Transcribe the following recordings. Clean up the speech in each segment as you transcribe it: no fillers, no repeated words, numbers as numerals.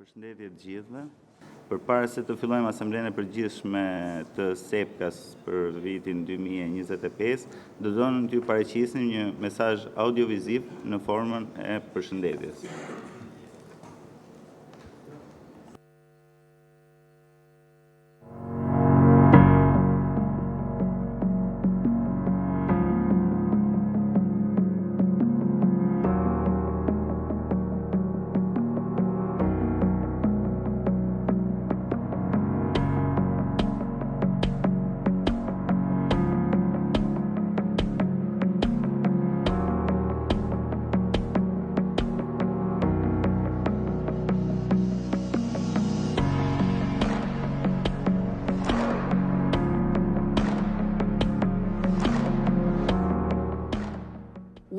Përshëndetje të gjithëve. Përpara se të fillojmë asamblenë e përgjithshme të SEPKAS për vitin 2025, do t'ju paraqisnim një mesazh audioviziv në formën e përshëndetjes.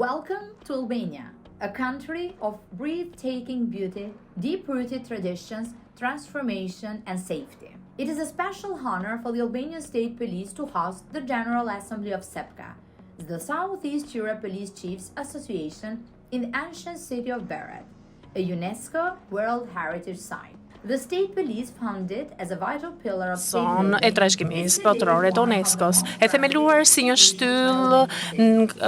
Welcome to Albania, a country of breathtaking beauty, deep-rooted traditions, transformation and safety. It is a special honor for the Albanian State Police to host the General Assembly of SEPKA, the Southeast Europe Police Chiefs Association in the ancient city of Berat, a UNESCO World Heritage Site. The State Police founded as a vital pillar of Zonë e trashëgimisë botërore të UNESCO-s, e themeluar si një shtyllë,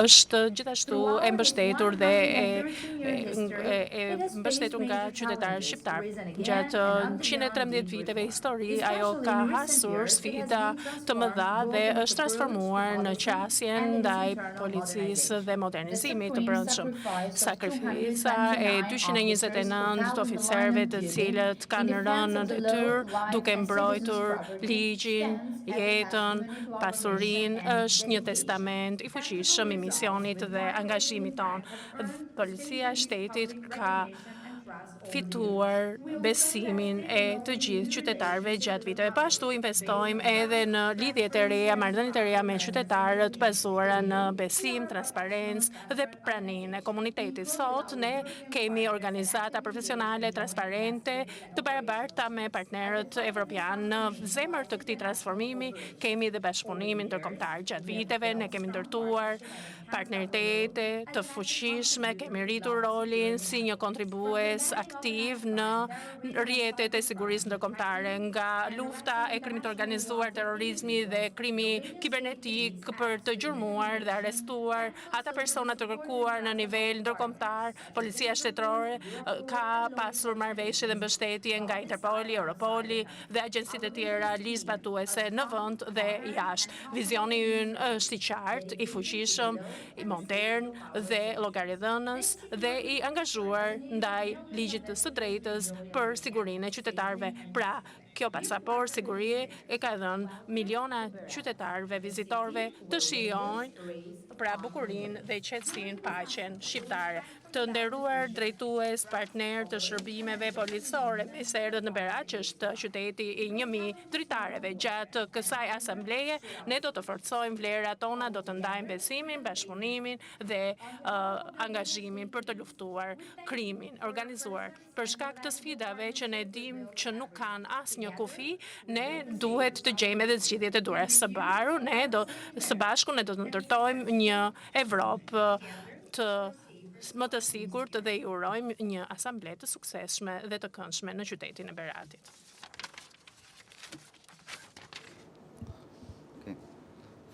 është gjithashtu e mbështetur dhe e mbështetur nga qytetarë shqiptar. Gjatë 113 viteve histori, ajo ka hasur sfida të mëdha dhe është transformuar në qasjen ndaj policisë dhe modernizimit të brendshëm. Sakrifica e 229 të oficerëve të cilët kanë rënë në detyrë duke mbrojtur ligjin, jetën, pasurinë, është një testament i fuqishëm i misionit dhe angazhimit tonë. Policia e shtetit ka fituar besimin e të gjithë qytetarëve gjatë viteve. Pashtu investojmë edhe në lidhjet e reja, marrëdhëniet e reja me qytetarët bazuara në besim, transparencë dhe praninë e komunitetit. Sot ne kemi organizata profesionale, transparente, të barabarta me partnerët evropianë. Në zemër të këtij transformimi kemi dhe bashkëpunimin ndërkombëtar. Gjatë viteve ne kemi ndërtuar partneritete të fuqishme, kemi rritur rolin si një kontribues aktiv në rrjetet e sigurisë ndërkombëtare, nga lufta e krimit të organizuar, terrorizmi dhe krimi kibernetik për të gjurmuar dhe arrestuar ata persona të kërkuar në nivel ndërkombëtar. Policia shtetërore ka pasur marrëveshje dhe mbështetje nga Interpoli, Europoli dhe agjencitë e tjera ligjzbatuese në vend dhe jashtë. Vizioni ynë është i qartë, i fuqishëm, i modern dhe llogaridhënës dhe i angazhuar ndaj ligjit të së drejtës për sigurinë e qytetarëve. Pra, kjo pasaport sigurie e ka dhënë miliona qytetarëve, vizitorëve të shijojnë pra bukurinë dhe qetësinë, paqen shqiptare. Të nderuar drejtues, partner të shërbimeve policore, me se erdhët në Berat, që është qyteti i 1000 dritareve. Gjatë kësaj asambleje, ne do të forcojmë vlerat tona, do të ndajmë besimin, bashkëpunimin dhe angazhimin për të luftuar krimin organizuar. Për shkak të sfidave që ne dim që nuk kanë asnjë kufi, ne duhet të gjejmë edhe zgjidhjet e duhura. Së bashku ne do të ndërtojmë një Evropë të më të sigurt dhe i urojmë një asamble të suksesshme dhe të këndshme në qytetin e Beratit.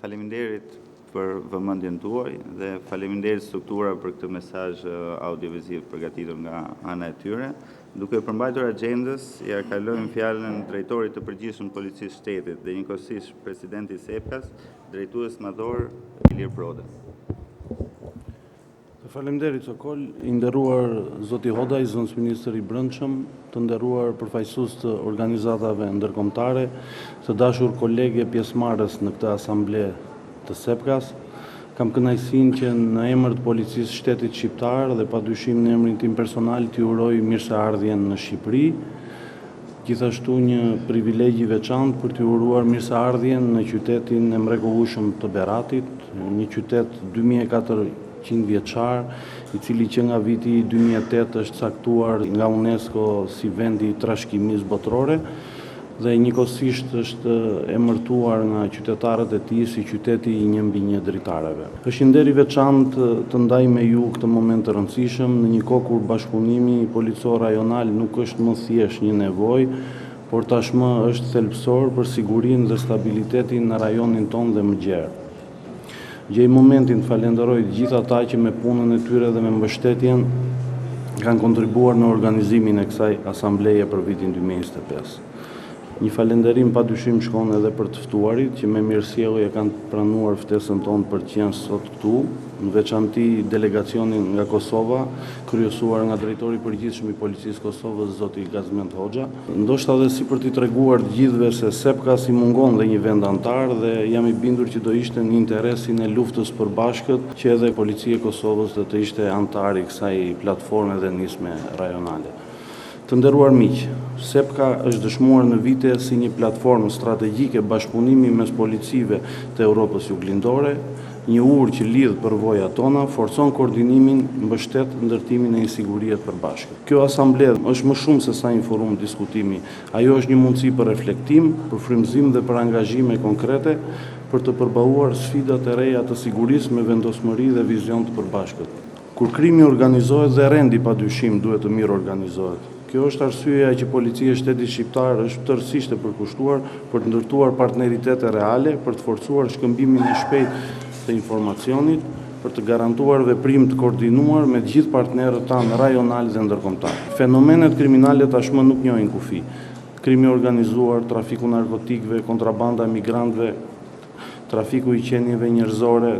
Faleminderit për vëmendjen tuaj dhe faleminderit struktura për këtë mesazh audioviziv përgatitur nga ana e tyre. Duke përmbajtur agjendës, ja kalojmë fjalën drejtorit të përgjithshëm të Policisë së Shtetit dhe njëkohësisht presidentit SEPKAS, drejtues madhor Ilir Broda. Faleminderit Sokol, i nderuar zoti Hodaj, zonës ministër i brendshëm, të nderuar përfaqësues të organizatave ndërkombëtare, të dashur kolegë pjesëmarrës në këtë asamble të SEPKAS. Kam kënaqësinë që në emër të Policisë së Shtetit shqiptar dhe padyshim në emrin tim personal t'i uroj mirëseardhjen në Shqipëri. Gjithashtu një privilegj i veçantë për t'i uruar mirëseardhjen në qytetin e mrekullueshëm të Beratit, një qytet 2400 vjeçar, i cili që nga viti 2008 është caktuar nga UNESCO si vendi i trashëgimisë botërore. dhe njëkohësisht është emërtuar nga qytetarët e tij si qyteti i 1/1 dritareve. Është një nder i veçantë të ndaj me ju këtë moment të rëndësishëm në një kohë kur bashkëpunimi policor rajonal nuk është më thjesht një nevojë, por tashmë është thelbësor për sigurinë dhe stabilitetin në rajonin tonë dhe më gjerë. Gjej momentin të falenderoj të gjithë ata që me punën e tyre dhe me mbështetjen kanë kontribuar në organizimin e kësaj asambleje për vitin 2025. Një falenderim pa dyshim shkon edhe për të ftuarit që me mirësjellje kanë pranuar ftesën tonë për të qenë sot këtu, në veçanti delegacionin nga Kosova, kryesuar nga drejtori i përgjithshëm i Policisë Kosovës, zoti Gazment Hoxha. Ndoshta edhe si për t'i treguar të gjithëve se Sepkas i mungon dhe një vend antar dhe jam i bindur që do ishte në interesin e luftës për bashkët që edhe Policia e Kosovës do të ishte antar i kësaj platforme dhe nisme rajonale. Të nderuar miq, Sepka është dëshmuar në vite si një platformë strategjike bashkëpunimi mes policive të Europës Juglindore, një urë që lidh përvojat tona, forcon koordinimin, mbështet ndërtimin e një sigurie të përbashkët. Kjo asambledh është më shumë se sa një forum diskutimi. Ajo është një mundësi për reflektim, për frymëzim dhe për angazhime konkrete për të përballuar sfidat e reja të sigurisë me vendosmëri dhe vizion të përbashkët. Kur krimi organizohet dhe rendi padyshim duhet të mirë organizohet. Kjo është arsyeja që Policia e Shtetit Shqiptar është tërësisht e përkushtuar për të ndërtuar partneritete reale, për të forcuar shkëmbimin e shpejtë të informacionit, për të garantuar veprim të koordinuar me të gjithë partnerët tanë rajonal dhe ndërkombëtar. Fenomenet kriminale tashmë nuk njohin kufi. Krimi organizuar, trafiku narkotikëve, kontrabanda e migrantëve, trafiku i qenieve njerëzore,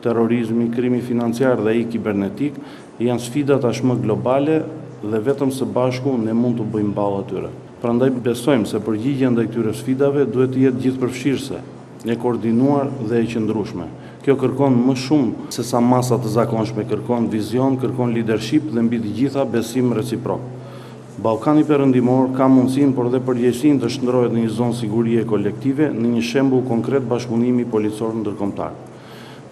terrorizmi, krimi financiar dhe ai kibernetik janë sfida tashmë globale dhe vetëm së bashku ne mund të bëjmë balë atyre. Prandaj besojmë se përgjigjja ndaj këtyre sfidave duhet të jetë gjithëpërfshirëse, e koordinuar dhe e qëndrueshme. Kjo kërkon më shumë se sa masa të zakonshme, kërkon vizion, kërkon leadership dhe mbi të gjitha besim reciprok. Ballkani Perëndimor ka mundësinë por dhe përgjegjësinë të shndrohet në një zonë sigurie kolektive në një shembull konkret bashkëpunimi policor ndërkombëtar.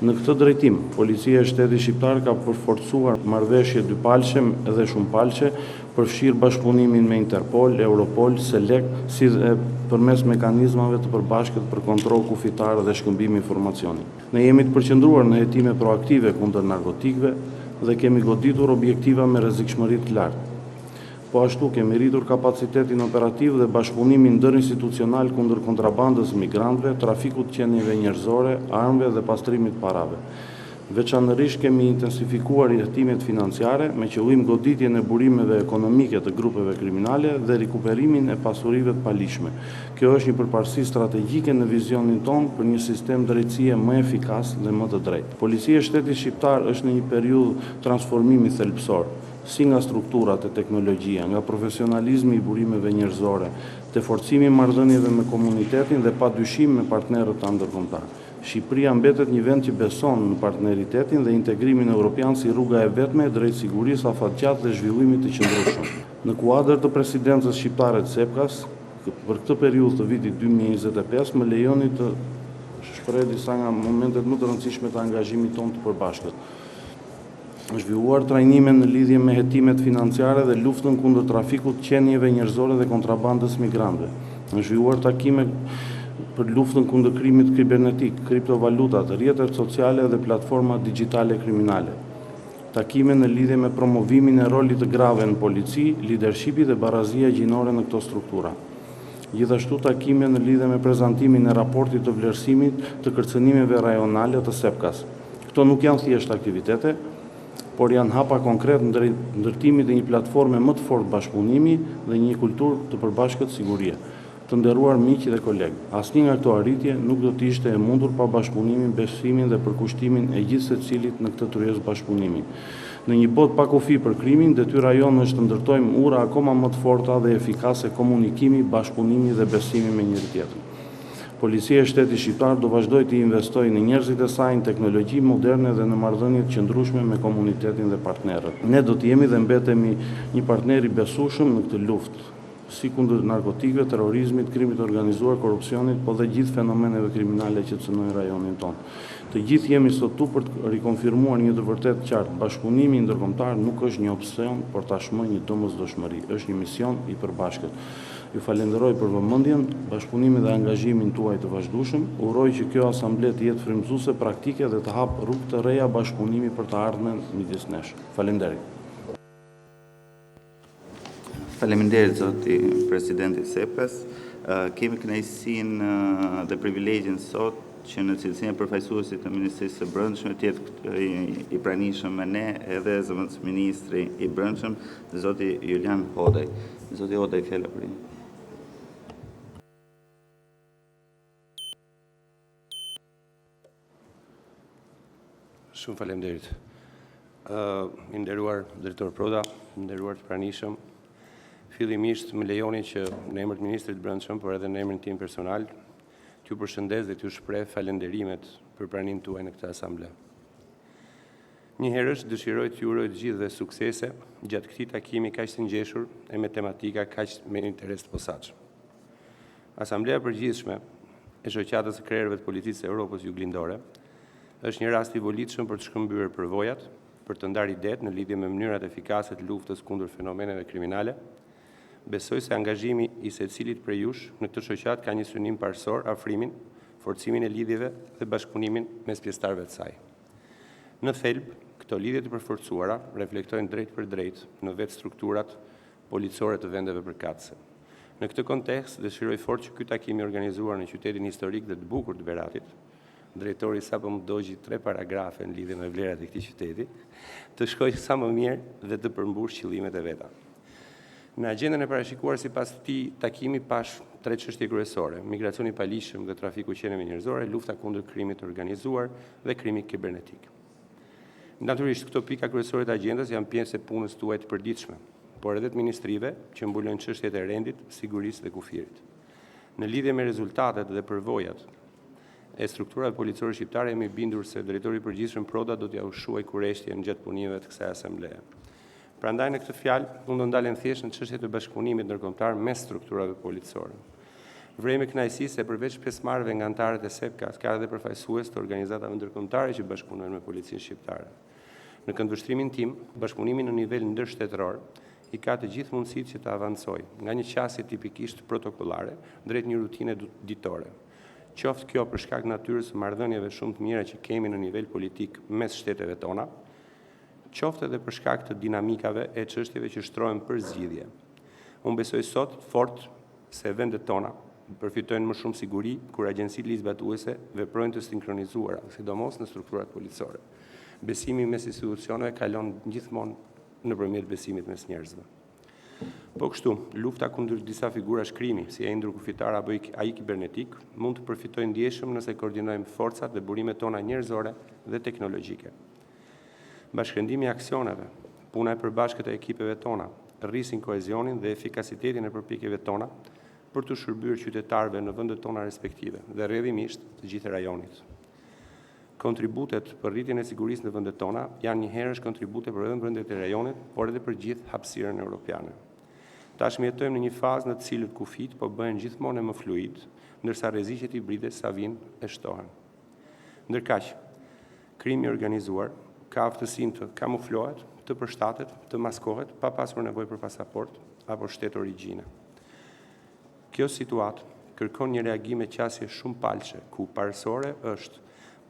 Në këtë drejtim, Policia e Shtetit Shqiptar ka përforcuar marrëveshje dypalqe dhe shumëpalqe, përfshirë bashkëpunimin me Interpol, Europol, SELEK, si dhe përmes mekanizmave të përbashkët për kontroll kufitar dhe shkëmbim informacioni. Ne jemi të përqendruar në hetime proaktive kundër narkotikëve dhe kemi goditur objektiva me rrezikshmëri të lartë. Po ashtu kemi rritur kapacitetin operativ dhe bashkëpunimin ndërinstitucional kundër kontrabandës migrantëve, trafikut qenieve njerëzore, armëve dhe pastrimit parave. Veçanërisht kemi intensifikuar hetimet financiare me qëllim goditjen e burimeve ekonomike të grupeve kriminale dhe rikuperimin e pasurive të palishme. Kjo është një përparësi strategjike në vizionin tonë për një sistem drejtësie më efikas dhe më të drejtë. Policia e Shtetit Shqiptar është në një periudhë transformimi thelbësor, si nga strukturat e teknologjia, nga profesionalizmi i burimeve njerëzore, te forcimi i marrëdhënieve me komunitetin dhe padyshim me partnerët tanë ndërkombëtar. Shqipëria mbetet një vend që beson në partneritetin dhe integrimin evropian si rruga e vetme drejt sigurisë, afatgjat dhe zhvillimit të qëndrueshëm. Në kuadër të presidencës shqiptare të Sepkas, për këtë periudhë të vitit 2025, më lejoni të shpreh disa nga momentet më të rëndësishme të angazhimit tonë të përbashkët. Është zhvilluar trajnime në lidhje me hetimet financiare dhe luftën kundër trafikut qenieve njerëzore dhe kontrabandës migrantëve. Është zhvilluar takime për luftën kundër krimit kibernetik, kriptovalutat, rrjetet sociale dhe platformat digjitale kriminale. Takime në lidhje me promovimin e rolit të grave në polici, leadershipi dhe barazia gjinore në këto struktura. Gjithashtu takime në lidhje me prezantimin e raportit të vlerësimit të kërcënimeve rajonale të Sepkas. Këto nuk janë thjesht aktivitete, por janë hapa konkret në ndërtimit e një platforme më të fortë bashkëpunimi dhe një kulturë të përbashkët sigurie. Të nderuar miq dhe kolegë, asnjë nga këto arritje nuk do të ishte e mundur pa bashkëpunimin, besimin dhe përkushtimin e gjithë secilit në këtë tryezë bashkëpunimi. Në një botë pa kufi për krimin, detyra jonë është të ndërtojmë ura akoma më të forta dhe efikase komunikimi, bashkëpunimi dhe besimi me njëri tjetrin. Policia e Shtetit Shqiptar do vazhdojë të investojë në njerëzit e saj, në teknologji moderne dhe në marrëdhënie të qëndrueshme me komunitetin dhe partnerët. Ne do të jemi dhe mbetemi një partner i besueshëm në këtë luftë. si kundër narkotikëve, terrorizmit, krimit organizuar, korrupsionit, po dhe gjithë fenomeneve kriminale që cënojnë rajonin tonë. Të gjithë jemi sot tu për të rikonfirmuar një të vërtet qartë. Bashkëpunimi ndërkombëtar nuk është një opsion, por tashmë një domosdoshmëri, është një mision i përbashkët. Ju falenderoj për vëmendjen, bashkëpunimin dhe angazhimin tuaj të vazhdueshëm. Uroj që kjo asamble të jetë frymëzuese praktike dhe të hap rrugë të reja bashkëpunimi për të ardhmen midis nesh. Faleminderit. Faleminderit zoti presidenti Sepes. Kemi kënaqësinë dhe privilegjin sot që në cilësinë e përfaqësuesit të Ministrisë së Brendshme të jetë i pranishëm me ne edhe zëvendës ministri i Brendshëm, zoti Julian Hodaj. Zoti Hodaj, fjala për ju. Shumë faleminderit. I nderuar drejtor Proda, nderuar të pranishëm, fillimisht më lejoni që në emër të Ministrit të Brendshëm, por edhe në emrin tim personal, t'ju përshëndes dhe t'ju shpreh falënderimet për praninë tuaj në këtë asamble. Njëherësh dëshiroj t'ju uroj të gjithëve suksese gjatë këtij takimi kaq të ngjeshur e me tematika kaq me interes të posaçëm. Asamblea e Përgjithshme e Shoqatës së Krerëve të Policisë së Evropës Juglindore është një rast i volitshëm për të shkëmbyer përvojat, për të ndarë idet në lidhje me mënyrat efikase të luftës kundër fenomeneve kriminale. Besoj se angazhimi i secilit prej jush në këtë shoqat ka një synim parësor, afrimin, forcimin e lidhjeve dhe bashkëpunimin mes pjesëtarëve të saj. Në thelb, këto lidhje të përforcuara reflektojnë drejt për drejt në vetë strukturat policore të vendeve përkatëse. Në këtë kontekst, dëshiroj fort që ky takim i organizuar në qytetin historik dhe të bukur të Beratit, drejtori sapo më dogji 3 paragrafe në lidhje me vlerat e këtij qyteti, të shkojë sa më mirë dhe të përmbush qëllimet e veta. Në agjendën e parashikuar sipas këtij takimi pash 3 çështje kryesore: migracioni i palishëm dhe trafiku i qenieve njerëzore, lufta kundër krimit të organizuar dhe krimit kibernetik. Natyrisht këto pika kryesore të agjendës janë pjesë e punës tuaj të përditshme, por edhe të ministrive që mbulojnë çështjet e rendit, sigurisë dhe kufirit. Në lidhje me rezultatet dhe përvojat e strukturave policore shqiptare, jemi bindur se drejtori i përgjithshëm Proda do t'ja ushuaj kurreshtjen gjatë punimeve të kësaj asambleje. Prandaj në këtë fjalë, unë do ndalem thjesht në çështjet e bashkëpunimit ndërkombëtar mes strukturave policore. Vrej me kënaqësi se përveç pjesëmarrëve nga anëtarët e SEPKA, ka edhe përfaqësues të organizatave ndërkombëtare që bashkëpunojnë me policinë shqiptare. Në këndvështrimin tim, bashkëpunimi në nivel ndërshtetëror i ka të gjithë mundësitë që të avancojë nga një qasje tipikisht protokollare drejt një rutine ditore. Qoftë kjo për shkak natyrës së marrëdhënieve shumë të mira që kemi në nivel politik mes shteteve tona, qoftë edhe për shkak të dinamikave e çështjeve që shtrohen për zgjidhje. Unë besoj sot fort se vendet tona përfitojnë më shumë siguri kur agjencitë ligjzbatuese veprojnë të sinkronizuara, sidomos në strukturat policore. Besimi mes institucioneve kalon gjithmonë nëpërmjet besimit mes njerëzve. Po kështu, lufta kundër disa figurash krimi, si ai ndërkufitar apo ai kibernetik, mund të përfitojë ndjeshëm nëse koordinojmë forcat dhe burimet tona njerëzore dhe teknologjike. Bashkëndimi i aksioneve, puna e përbashkët e ekipeve tona, rrisin kohezionin dhe efikasitetin e përpjekjeve tona për të shërbyer qytetarëve në vendet tona respektive dhe rrjedhimisht të gjithë rajonit. Kontributet për rritjen e sigurisë në vendet tona janë njëherësh kontribute për edhe vendet e rajonit, por edhe për gjithë hapësirën europiane. Tashmë jetojmë në një fazë në të cilët kufit po bëhen gjithmonë më fluid, ndërsa rreziqet hibride sa vinë e shtohen. Ndërkaq, krimi organizuar ka aftësinë të kamuflohet, të përshtatet, të maskohet pa pasur nevojë për pasaport apo shtet origjine. Kjo situatë kërkon një reagim me qasje shumë palçe, ku parësore është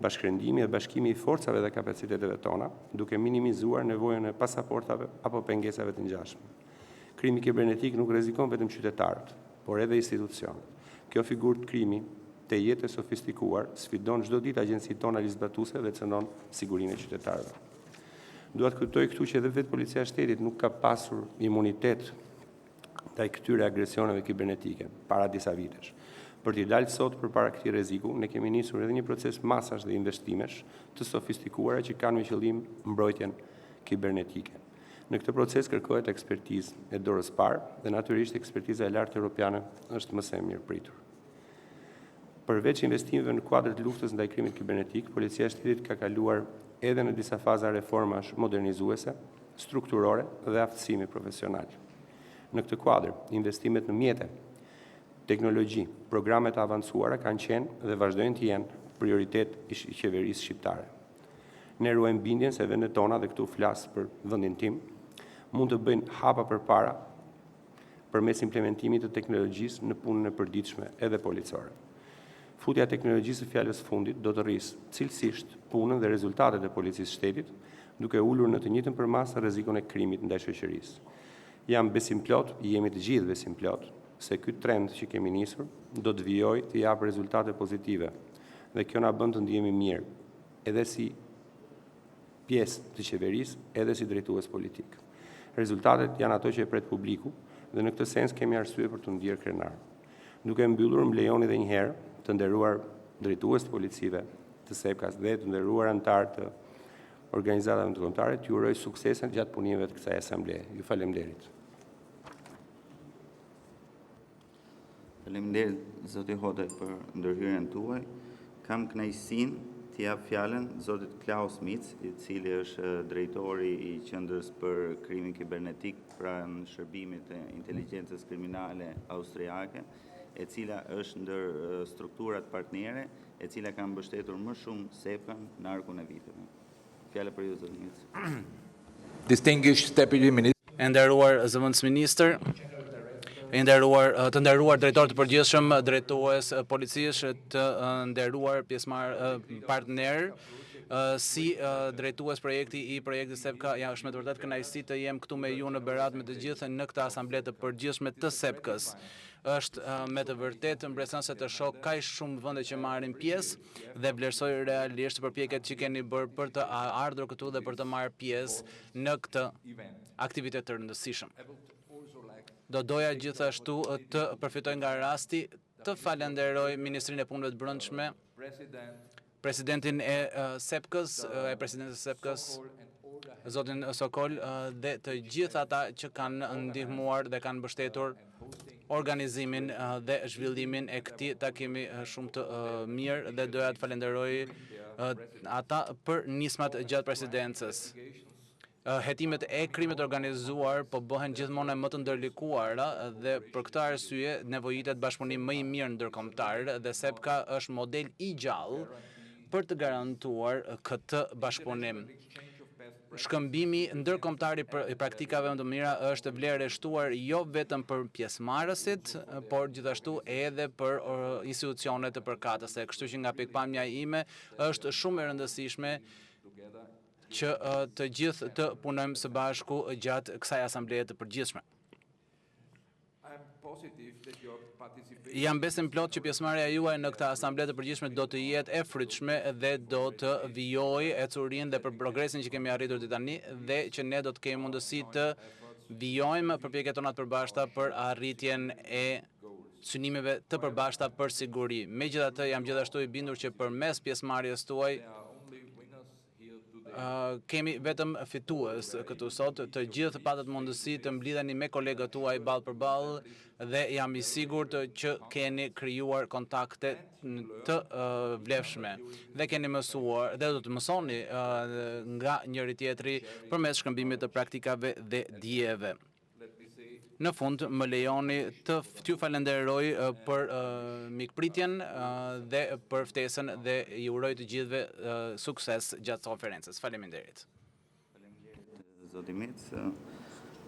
bashkëndimi dhe bashkimi i forcave dhe kapaciteteve tona, duke minimizuar nevojën e pasaportave apo pengesave të ngjashme. Krimi kibernetik nuk rrezikon vetëm qytetarët, por edhe institucionet. Kjo figurë të krimi të jetë e sofistikuar sfidon çdo ditë agjencitë tona ligjzbatuese dhe cënon sigurinë e qytetarëve. Dua të kujtoj këtu që edhe vetë Policia e Shtetit nuk ka pasur imunitet ndaj këtyre agresioneve kibernetike para disa vitesh. Për t'i dalë sot përpara këtij rreziku, ne kemi nisur edhe një proces masash dhe investimesh të sofistikuara që kanë me qëllim mbrojtjen kibernetike. Në këtë proces kërkohet ekspertizë e dorës parë dhe natyrisht ekspertiza e lartë europiane është më së miri pritur. Përveç investimeve në kuadër të luftës ndaj krimit kibernetik, Policia e Shtetit ka kaluar edhe në disa faza reformash modernizuese, strukturore dhe aftësimi profesional. Në këtë kuadër, investimet në mjete, teknologji, programet avancuara kanë qenë dhe vazhdojnë të jenë prioritet i qeverisë shqiptare. Ne ruajmë bindjen se vendet tona, dhe këtu flas për vendin tim, mund të bëjnë hapa përpara përmes implementimit të teknologjisë në punën e përditshme edhe policore. Futja e teknologjisë së fjalës fundit do të rrisë cilësisht punën dhe rezultatet e policisë shtetit, duke ulur në të njëjtën përmas rrezikun e krimit ndaj shoqërisë. Jam besimplot, jemi të gjithë besimplot, se ky trend që kemi nisur do të vijojë të japë rezultate pozitive dhe kjo na bën të ndihemi mirë, edhe si pjesë të qeverisë, edhe si drejtues politik. Rezultatet janë ato që e pret publiku dhe në këtë sens kemi arsye për të ndier krenar. Duke mbyllur, më lejoni edhe një herë të nderuar drejtues të policive të Sepkas dhe të nderuar anëtar të organizatave ndërkombëtare, t'ju uroj suksese gjatë punimeve të kësaj asambleje. Ju falemnderit. Faleminderit zoti Hodaj për ndërhyrjen tuaj. Kam kënaqësinë të jap fjalën zotit Klaus Mic, i cili është drejtori i Qendrës për Krimin Kibernetik pranë Shërbimit të Inteligjencës Kriminale Austriake, e cila është ndër strukturat partnere, e cila ka mbështetur më shumë Sepkan në arkun e viteve. Fjala për ju, zoti Mic. Distinguished Deputy Minister. E nderuar zëvendësministër, të nderuar drejtor të përgjithshëm, drejtues policisë, të nderuar partner, si drejtues projekti i projektit Sepka, është me të vërtetë kënaqësi të jem këtu me ju në berat me të gjithë në këtë asamblet të përgjithshme të Sepkës. Është me të vërtetë impresionante të shoh kaq shumë vende që marrin pjesë dhe vlerësoj realisht përpjekjet që keni bërë për të ardhur këtu dhe për të marrë pjesë në këtë aktivitet të rëndësishëm. Do doja gjithashtu të përfitoj nga rasti të falenderoj Ministrinë e Punëve të Brendshme, presidentin e Sepkës, presidentës së Sepkës, zotin Sokol, dhe të gjithë ata që kanë ndihmuar dhe kanë mbështetur organizimin dhe zhvillimin e këtij takimi shumë të mirë, dhe doja të falenderoj ata për nismat gjatë presidencës. Hetimet e krimit organizuar po bëhen gjithmonë më të ndërlikuara dhe për këtë arsye nevojitet bashkëpunim më i mirë ndërkombëtar dhe Sepka është model i gjallë për të garantuar këtë bashkëpunim. Shkëmbimi ndërkombëtar i praktikave më të mira është vlerë e shtuar jo vetëm për pjesëmarrësit, por gjithashtu edhe për institucionet të përkatëse. Kështu që nga pikpamja ime është shumë e rëndësishme që të gjithë të punojmë së bashku gjatë kësaj asambleje të përgjithshme. Jam besim plot që pjesëmarrja juaj në këtë asamble të përgjithshme do të jetë e frytshme dhe do të vijojë ecurinë dhe për progresin që kemi arritur deri tani dhe që ne do të kemi mundësi të vijojmë përpjekjet tona të përbashkëta për arritjen e synimeve të përbashkëta për siguri. Megjithatë, jam gjithashtu i bindur që përmes pjesëmarrjes tuaj kemi vetëm fitues këtu sot, të gjithë patët mundësi të mblidheni me kolegët tuaj ballë për ballë dhe jam i sigurt që keni krijuar kontakte të vlefshme dhe keni mësuar dhe do të mësoni nga njëri tjetri përmes shkëmbimit të praktikave dhe dijeve. Në fund, më lejoni të t'ju falenderoj për mikpritjen dhe për ftesën dhe i uroj të gjithëve sukses gjatë konferencës. Faleminderit. Faleminderit, zoti Mic.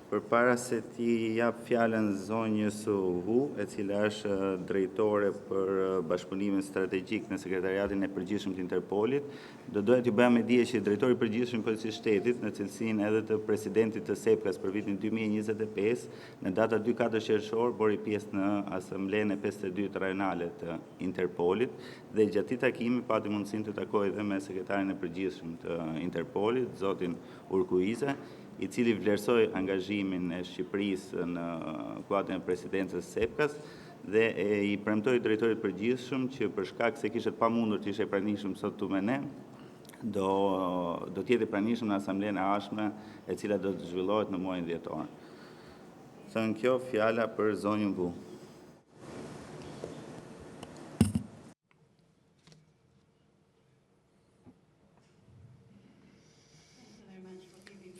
Përpara se ti jap fjalën zonjës Hu, e cila është drejtore për bashkëpunimin strategjik në sekretariatin e përgjithshëm të Interpolit, do doja t'ju bëja me dije që drejtori i përgjithshëm i Policisë së Shtetit, në cilësinë edhe të presidentit të Sepkas për vitin 2025, në datën 2-4 qershor bori pjesë në asamblenë e 52 rajonale të Interpolit dhe gjatë këtij takimi pati mundësinë të takoj edhe me sekretarin e përgjithshëm të Interpolit, zotin Urkuize, i cili vlerësoi angazhimin e Shqipërisë në kuadrin e presidencës Sepkas dhe i premtoi drejtorit përgjithshëm që për shkak se kishte pamundur të ishte pranishëm sot këtu me ne, do të jetë pranishëm në asamblenë e ardhshme, e cila do të zhvillohet në muajin dhjetor. Thënë kjo, fjala për zonjën Hu.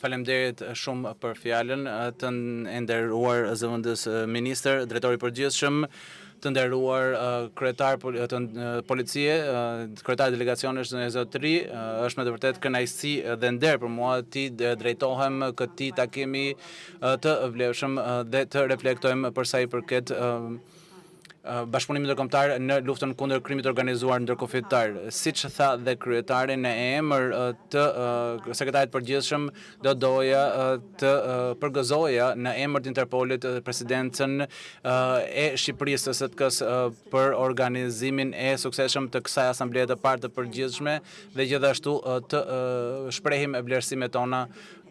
Faleminderit shumë për fjalën, të nderuar zëvendës ministër, drejtori i përgjithshëm, të nderuar kryetar të policie, kryetar delegacionesh në zotëri, është me të vërtetë kënaqësi dhe nder për mua ti drejtohem këtij takimi të vlefshëm dhe të reflektojmë për sa i përket bashkëpunimit ndërkombëtar në luftën kundër krimit organizuar ndërkufitar. Siç tha dhe kryetari, në emër të sekretarit përgjithshëm do doja të përgëzoja në emër të Interpolit presidencën e Shqipërisë së STK-s për organizimin e suksesshëm të kësaj asambleje të parë të përgjithshme dhe gjithashtu të shprehim vlerësimet tona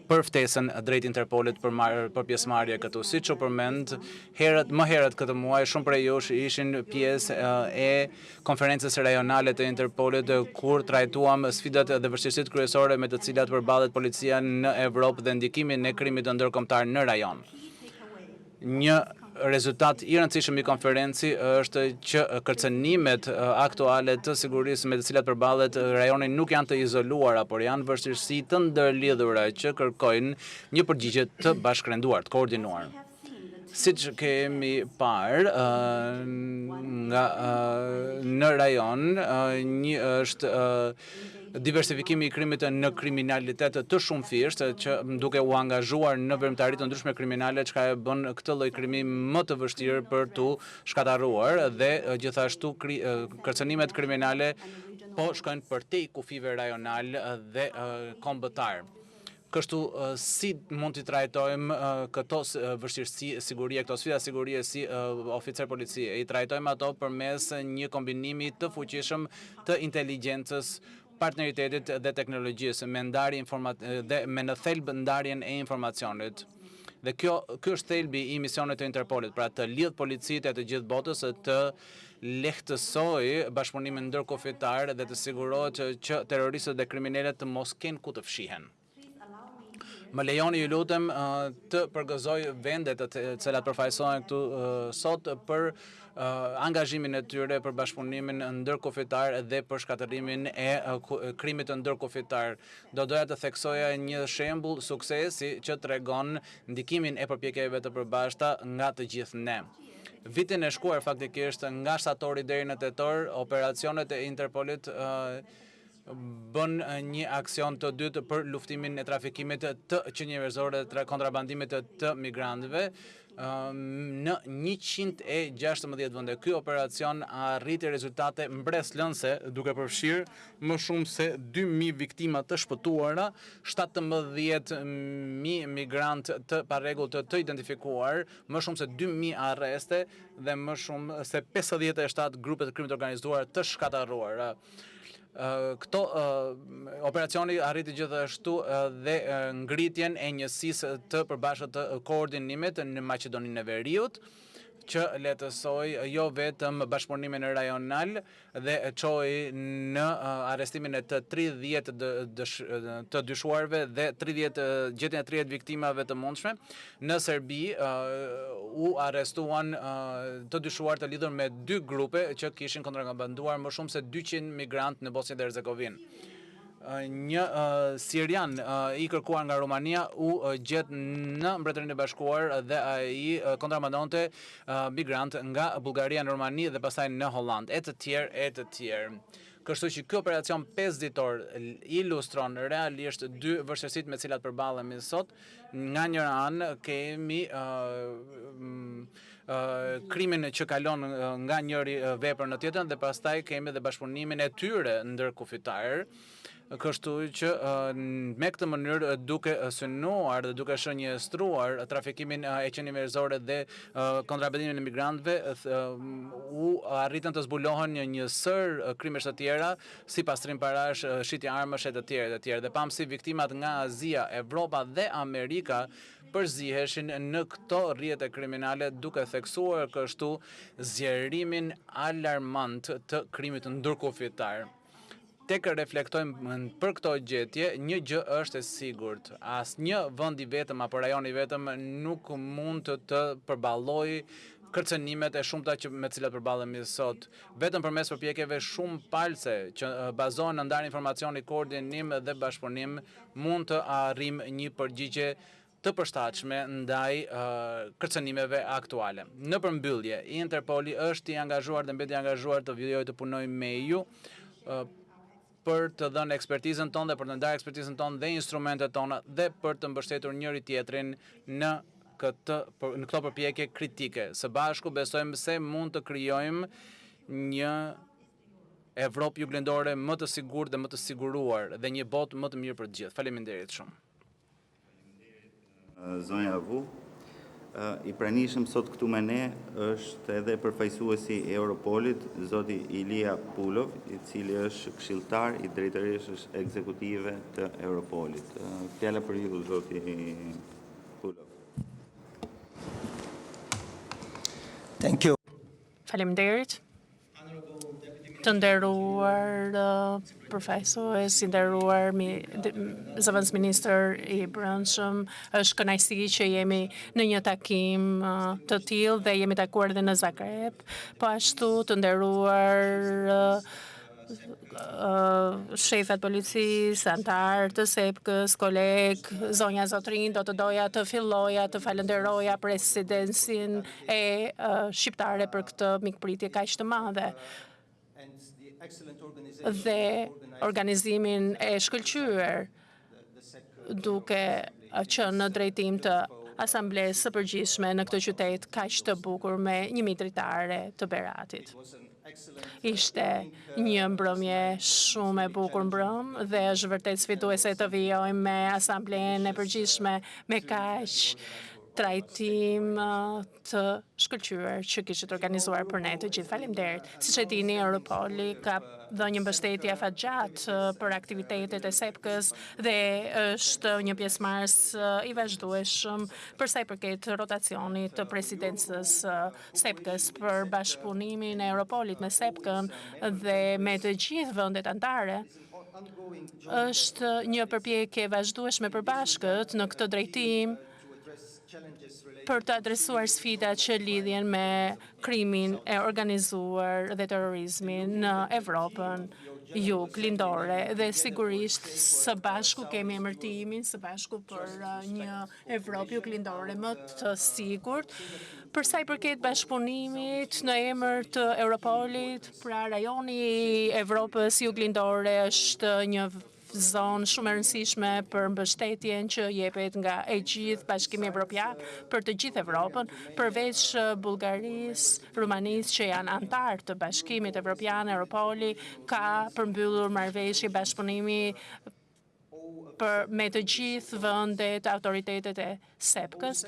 për ftesën drejt Interpolit për pjesëmarrje këtu. Siç u përmend, më herët këtë muaj shumë prej jush ishin pjesë e konferencës rajonale të Interpolit kur trajtuam sfidat dhe vështirësitë kryesore me të cilat përballet policia në Evropë dhe ndikimin e krimit ndërkombëtar në rajon. Një rezultat i rëndësishëm i konferenci është që kërcënimet aktuale të sigurisë me të cilat përballet rajoni nuk janë të izoluara, por janë vështirësi të ndërlidhura që kërkojnë një përgjigje të bashkërenduar, të koordinuar. Siç kemi parë në rajon, një është diversifikimi i krimit në kriminalitet të shumëfisht, që duke u angazhuar në veprimtari të ndryshme kriminale, çka e bën këtë lloj krimi më të vështirë për tu shkataruar dhe gjithashtu kërcënimet kriminale po shkojnë përtej kufive rajonal dhe kombëtar. Kështu si mund t'i trajtojmë këto vështirësi sigurie, këto sfida sigurie si oficer policie? I trajtojmë ato përmes një kombinimi të fuqishëm të inteligjencës, partneritetit dhe teknologjisë dhe me në thelb ndarjen e informacionit. Dhe ky është thelbi i misionit të Interpolit, pra të lidh policitë e të gjithë botës, të lehtësoj bashkëpunimin ndërkufitar dhe të sigurohet që terroristët dhe kriminalet të mos kenë ku të fshihen. Më lejoni ju lutem të përgëzoj vendet të cilat përfaqësohen këtu sot për angazhimin e tyre për bashkëpunimin ndërkufitar dhe për shkatërimin e krimit ndërkufitar. Do doja të theksoja një shembull suksesi që tregon ndikimin e përpjekjeve të përbashkëta nga të gjithë ne. Vitin e shkuar faktikisht nga shtatori deri në tetor, operacionet e Interpolit bën një aksion të dytë për luftimin e trafikimit të qenjëvezore dhe kontrabandimit të migrantëve në 116 vende. Ky operacion arriti rezultate mbreslënse, duke përfshirë më shumë se 2000 viktima të shpëtuara, 17.000 migrantë të parregullt të identifikuar, më shumë se 2000 arreste dhe më shumë se 57 grupe të krimit organizuar të shkataruar. Këto operacioni arriti gjithashtu dhe ngritjen e njësisë të përbashkët të koordinimit në Maqedoninë e Veriut, që lehtësoi jo vetëm bashkëpunimin rajonal dhe çoi në arrestimin e të 30 të dyshuarve dhe gjetjen e 30 viktimave të mundshme. Në Serbi u arrestuan të dyshuar të lidhur me 2 grupe që kishin kontrabanduar më shumë se 200 migrantë në Bosnjë dhe Hercegovinë. Një sirian i kërkuar nga Rumania u gjet në Mbretërinë e Bashkuar dhe ai kontrabandonte migrant nga Bullgaria në Rumani dhe pastaj në Holland, e të tjerë. Kështu që ky operacion 5 ditor ilustron realisht 2 vështirësitë me cilat përballemi sot. Nga njëra anë kemi krimin që kalon nga njëri vepër në tjetrën dhe pastaj kemi dhe bashkëpunimin e tyre ndërkufitar. Kështu që me këtë mënyrë duke synuar dhe duke shënjestruar trafikimin e qenjëvezore dhe kontrabandimin e migrantëve, u arritën të zbulohen një sër krimesh të tjera, si pastrim parash, shitje armësh e të tjerë. Dhe pam si viktimat nga Azia, Evropa dhe Amerika përziheshin në këto rrjete kriminale, duke theksuar kështu zgjerimin alarmant të krimit ndërkufitar. Tek reflektojmë për këto gjetje, një gjë është e sigurt. Asnjë vend i vetëm apo rajon i vetëm nuk mund të përballojë kërcënimet e shumta që me të cilat përballemi sot. Vetëm përmes përpjekjeve shumë palse që bazohen në ndarje informacioni, koordinim dhe bashkëpunim mund të arrijmë një përgjigje të përshtatshme ndaj kërcënimeve aktuale. Në përmbyllje, Interpoli është i angazhuar dhe mbeti i angazhuar të vijojë të punojë me ju për të dhënë ekspertizën tonë dhe për të ndarë ekspertizën tonë dhe instrumentet tona dhe për të mbështetur njëri tjetrin në këto përpjekje kritike. Së bashku besojmë se mund të krijojmë një Evropë juglindore më të sigurt dhe më të siguruar dhe një botë më të mirë për të gjithë. Faleminderit shumë. Zonja Avu, i pranishëm sot këtu me ne është edhe përfaqësuesi i Europolit, zoti Ilia Pulov, i cili është këshilltar i drejtërisë ekzekutive të Europolit. Fjala për ju, zoti Pulov. Thank you. Faleminderit. Të nderuar profesorës, i nderuar zëvendës ministër i brendshëm, është kënaqësi që jemi në një takim të tillë dhe jemi takuar edhe në Zagreb. Po ashtu të nderuar shefat policisë, antar të SEPK-s, koleg, zonja Zotrin, do të doja të filloja të falenderoja presidencin e shqiptare për këtë mikpritje kaq të madhe dhe organizimin e shkëlqyer duke qenë në drejtim të asamblesë së përgjithshme në këtë qytet kaq të bukur me 1000 dritare të Beratit. Ishte një mbrëmje shumë e bukur dhe është vërtet sfiduese të vijojmë me asamblenë e përgjithshme me kaq trajtim të shkëlqyer që kishit organizuar për ne të gjithë. Faleminderit. Siç e dini, Europoli ka dhënë një mbështetje afatgjatë për aktivitetet e SEPK-s dhe është një pjesëmarrës i vazhdueshëm për sa i përket rotacionit të presidencës SEPK-s për bashkëpunimin e Europolit me SEPK-n dhe me të gjithë vendet anëtare. Është një përpjekje vazhdueshme e përbashkët në këtë drejtim për të adresuar sfidat që lidhjen me krimin e organizuar dhe terrorizmin në Evropën juglindore dhe sigurisht së bashku kemi emërtimin së bashku për një Evropë juglindore më të sigurt. Për sa i përket bashkëpunimit në emër të Europolit, pra rajoni i Evropës juglindore është një zonë shumë e rëndësishme për mbështetjen që jepet nga e gjithë Bashkimi Evropian për të gjithë Evropën, përveç Bullgarisë, Rumanisë që janë antar të Bashkimit Evropian. Europoli ka përmbyllur marrëveshje bashkëpunimi me të gjithë vendet, autoritetet e SEPK-s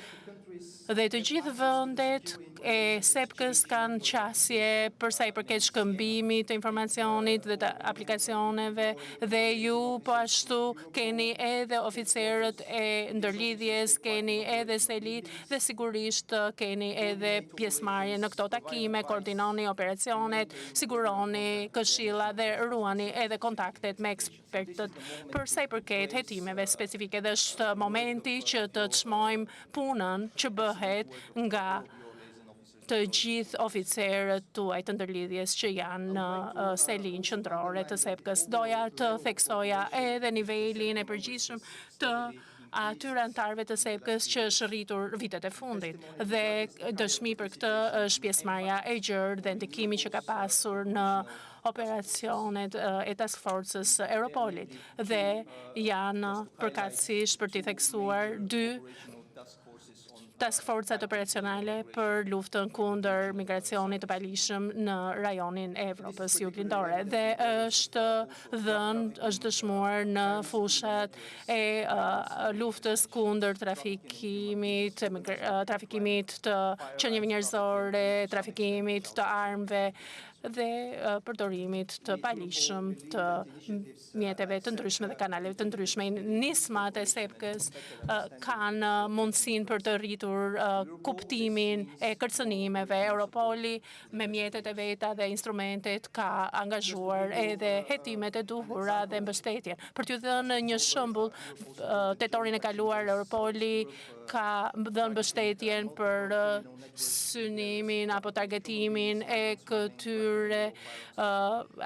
dhe të gjithë vendet e SEPK-s kanë qasje për sa i përket shkëmbimit të informacionit dhe të aplikacioneve dhe ju po ashtu keni edhe oficerët e ndërlidhjes, keni edhe selit dhe sigurisht keni edhe pjesëmarrje në këto takime, koordinoni operacionet, siguroni këshilla dhe ruani edhe kontaktet me ekspertët për sa i përket hetimeve specifike dhe është momenti që të çmojmë punën që bëhet nga të gjithë oficerët tuaj të ndërlidhjes që janë në selin qendrore të SEPK-s. Doja të theksoja edhe nivelin e përgjithshëm të atyre antarëve të SEPK-s që është rritur vitet e fundit dhe dëshmi për këtë është pjesëmarrja e gjerë dhe ndikimi që ka pasur në operacionet e task forces Europolit dhe janë përkatësisht për t'i theksuar 2 task forcat operacionale për luftën kundër migracionit të palishëm në rajonin e Evropës juglindore dhe është dëshmuar në fushat e luftës kundër trafikimit të qenieve njerëzore, trafikimit të armëve dhe përdorimit të palishëm të mjeteve të ndryshme dhe kanaleve të ndryshme. Nismat e SEPK-s kanë mundësin për të rritur kuptimin e kërcënimeve. Europoli me mjetet e veta dhe instrumentet ka angazhuar edhe hetimet e duhura dhe mbështetjen. Për t'ju dhënë një shembull, tetorin e kaluar Europoli ka dhënë mbështetjen për synimin apo targetimin e këtyre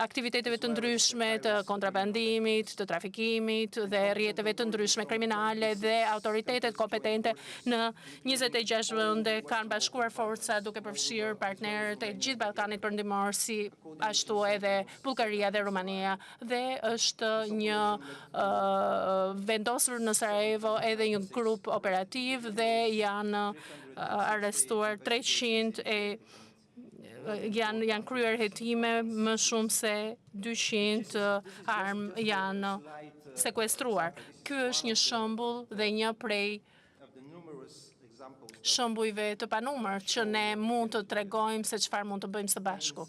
aktiviteteve të ndryshme të kontrabandimit, të trafikimit dhe rrjeteve të ndryshme kriminale, dhe autoritetet kompetente në 26 vende kanë bashkuar forca duke përfshirë partnerët e gjithë Ballkanit Perëndimor, si ashtu edhe Bullgaria dhe Rumania, dhe është një vendosur në Sarajevo edhe një grup operativ dhe janë arrestuar 300 janë kryer hetime, më shumë se 200 armë janë sekuestruar. Ky është një shembull dhe një prej shembujve të panumër që ne mund të tregojmë se çfarë mund të bëjmë së bashku.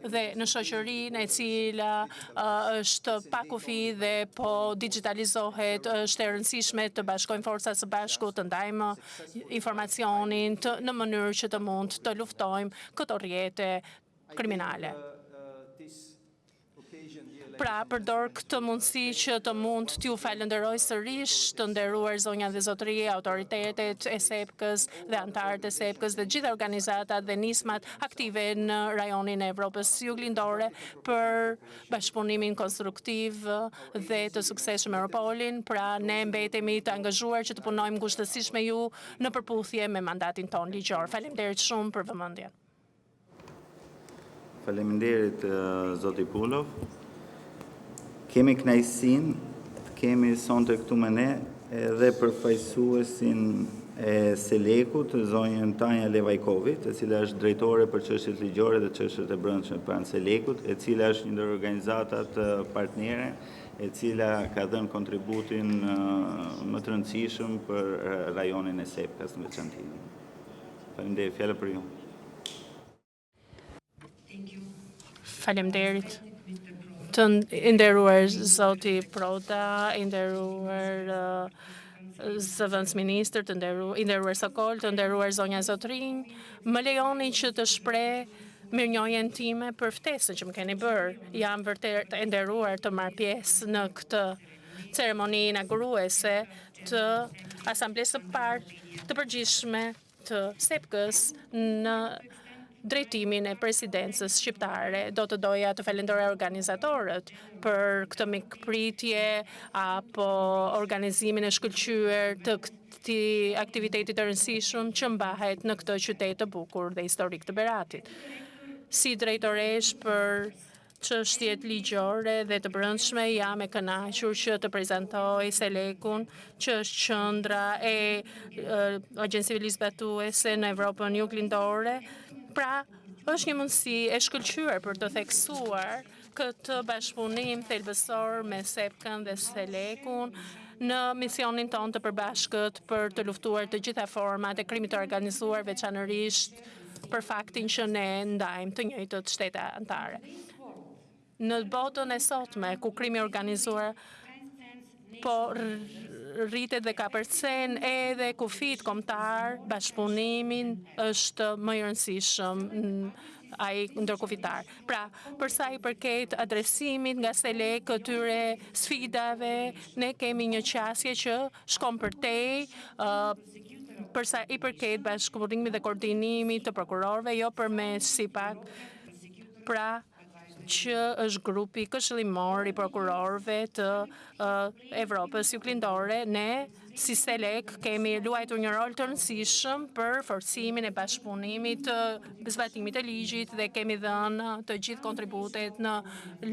Dhe në shoqërinë e cila është pa kufi dhe po digitalizohet, është e rëndësishme të bashkojmë forcat së bashku, të ndajmë informacionin në mënyrë që të mund të luftojmë këto rrjete kriminale. Pra, përdor këtë mundësi që të mund t'ju falenderoj sërish të nderuar zonja dhe zotëri, autoritetet e SEPK-s dhe antarët e SEPK-s dhe gjithë organizatat dhe nismat aktive në rajonin e Evropës Juglindore për bashkëpunimin konstruktiv dhe të suksesshëm me Europolin. Pra, ne mbetemi të angazhuar që të punojmë ngushtësisht me ju në përputhje me mandatin ton ligjor. Faleminderit shumë për vëmendjen. Faleminderit zoti Pulov. Kemi kënaqësinë të kemi sonte këtu me ne edhe përfaqësuesin e Selekut, zonjën Tanja Levajkovit, e cila është drejtore për çështjet ligjore dhe çështjet e brendshme pranë Selekut, e cila është një ndër organizatat partnere, e cila ka dhënë kontributin më të rëndësishëm për rajonin e SEPK-s në veçantë. Faleminderit, fjala për ju. Faleminderit. Të nderuar zoti Proda, nderuar zëvendës ministër, të nderuar Sokol, të nderuar zonja Zotrinj, më lejoni që të shpreh mirënjohjen time për ftesën që më keni bërë. Jam vërtet e nderuar të marr pjesë në këtë ceremoni inauguruese të Asamblesë së parë të përgjithshme të SEPK-s në drejtimin e presidencës shqiptare. Do të doja të falenderoj organizatorët për këtë mikpritje apo organizimin e shkëlqyer të këtij aktiviteti të rëndësishëm që mbahet në këtë qytet të bukur dhe historik të Beratit. Si drejtoresh për çështjet ligjore dhe të brendshme, jam e kënaqur që të prezantoj Selekun, që është qendra e Agjencive Ligzbatuese në Evropën Juglindore. Pra, është një mundësi e shkëlqyer për të theksuar këtë bashkëpunim thelbësor me SEPK-n dhe Selekun në misionin ton të përbashkët për të luftuar të gjitha format e krimit të organizuar, veçanërisht për faktin që ne ndajmë të njëjtët shtete anëtare. Në botën e sotme, ku krimi organizuar po rritet dhe ka përcen edhe kufit kombëtar, bashkëpunimin është më i rëndësishëm ai ndërkufitar. Pra, për sa i përket adresimit nga Selek këtyre sfidave, ne kemi një qasje që shkon përtej për sa i përket bashkëpunimit dhe koordinimit të prokurorëve, jo përmes SIPAK. Pra, që është grupi këshillimor i prokurorëve të Evropës Juglindore, ne si Selek kemi luajtur një rol të rëndësishëm për forcimin e bashkëpunimit të zbatimit të ligjit dhe kemi dhënë të gjithë kontributet në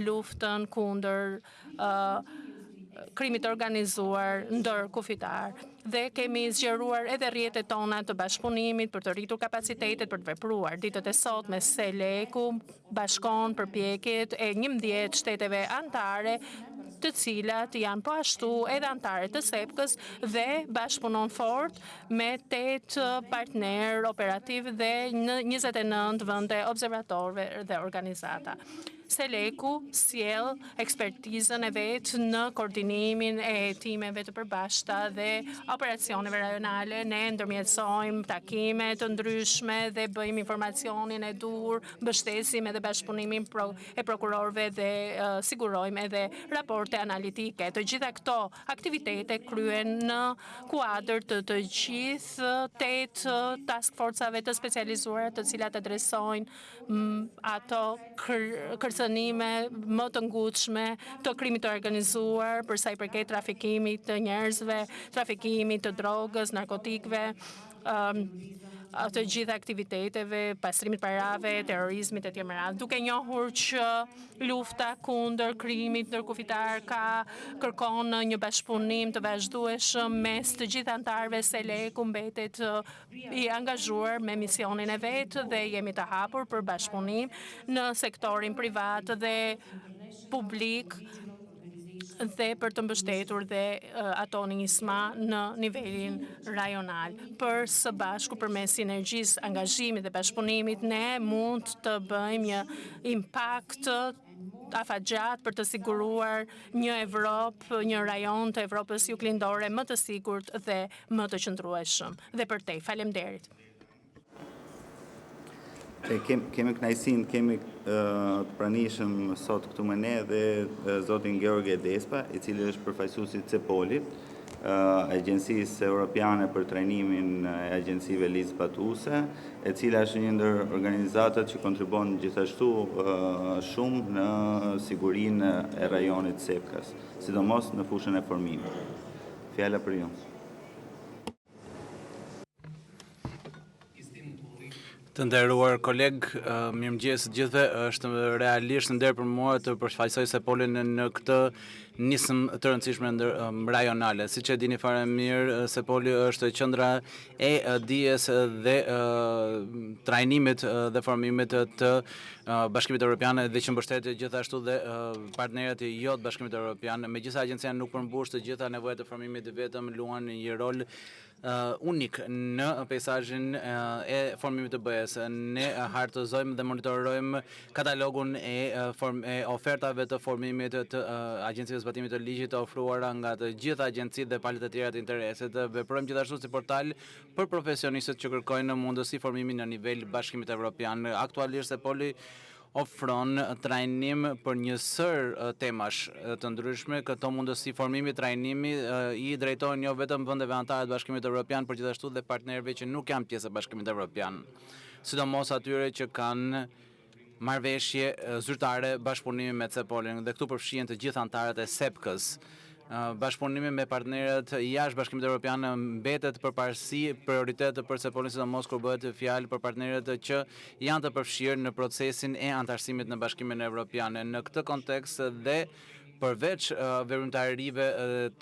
luftën kundër krimit organizuar ndërkufitar. Dhe kemi zgjeruar edhe rrjetet tona të bashkëpunimit për të rritur kapacitetet për të vepruar. Ditët e sotme Seleku bashkon përpjekjet e 11 shteteve anëtare të cilat janë po ashtu edhe anëtarë të SEPK-s dhe bashkëpunon fort me 8 partner operativ dhe në 29 vende observatorëve dhe organizata. SELEKU sjell ekspertizën e vet në koordinimin e timeve të përbashkëta dhe operacioneve rajonale. Ne ndërmjetësojmë takime të ndryshme dhe bëjmë informacionin e dur, mbështesim edhe bashkëpunimin e prokurorëve dhe sigurojmë edhe raporte analitike. Të gjitha këto aktivitete kryen në kuadër të gjithë 8 task forcave të specializuara të cilat adresojnë ato kërcënime më të ngutshme të krimit të organizuar për sa i përket trafikimit të njerëzve, trafikimit të drogës, narkotikëve, të gjitha aktiviteteve, pastrimit parave, terrorizmit e tjerë. Duke njohur që lufta kundër krimit ndërkufitar kërkon një bashkëpunim të vazhdueshëm mes të gjithë anëtarëve, SELEKU mbetet i angazhuar me misionin e vet dhe jemi të hapur për bashkëpunim në sektorin privat dhe publik dhe për të mbështetur dhe ato nisma në nivelin rajonal. Për së bashku përmes sinergjisë, angazhimit dhe bashkëpunimit ne mund të bëjmë një impakt afatgjat për të siguruar një Evropë, një rajon të Evropës juglindore më të sigurt dhe më të qëndrueshëm. Dhe për te, faleminderit. Kemi kënaqësinë, kemi të pranishëm sot këtu me ne dhe zotin George Despa, i cili është përfaqësuesi i CEPOL-it, Agjencisë Europiane për trajnimin e agjencive ligjzbatuese, e cila është një ndër organizatat që kontribuon gjithashtu shumë në sigurinë e rajonit SEPK-s, sidomos në fushën e formimit. Fjala për ju. Të nderuar koleg, mirëmëngjes gjithëve, është realisht nder për mua të përfaqësoj SEPOL-in në këtë nisëm të rëndësishme rajonale. Siç e dini fare mirë, SEPOL-i është qendra e dijes dhe trajnimit dhe formimit të Bashkimit Evropian dhe që mbështet gjithashtu dhe partnerët e jo të Bashkimit Evropian. Megjithëse agjencia nuk përmbush të gjitha nevojat e formimit, vetëm luan një rol unik në peizazhin e formimit të BE-s. Ne hartëzojmë dhe monitorojmë katalogun e ofertave të formimit të agjencive zbatimit të ligjit të ofruara nga të gjitha agjencitë dhe palët e tjera të interesit. Veprojmë gjithashtu si portal për profesionistët që kërkojnë mundësi formimi në nivel Bashkimit Evropian. Aktualisht SEPOL-i ofron trajnim për një sër temash të ndryshme. Këto mundësi formimi, trajnimi i drejtojnë jo vetëm vendeve anëtare të Bashkimit Evropian, por gjithashtu dhe partnerëve që nuk janë pjesë e Bashkimit Evropian. Sidomos atyre që kanë marrëveshje zyrtare bashkëpunimi me CEPOL-in dhe këtu përfshihen të gjithë anëtarët e SEPK-s. Bashkëpunimi me partnerët jashtë Bashkimit Evropian mbetet përparësi prioritet për CEPOL-in, sidomos kur bëhet fjalë për partnerët që janë të përfshirë në procesin e antarësimit në Bashkimin Evropian. Në këtë kontekst dhe përveç veprimtarive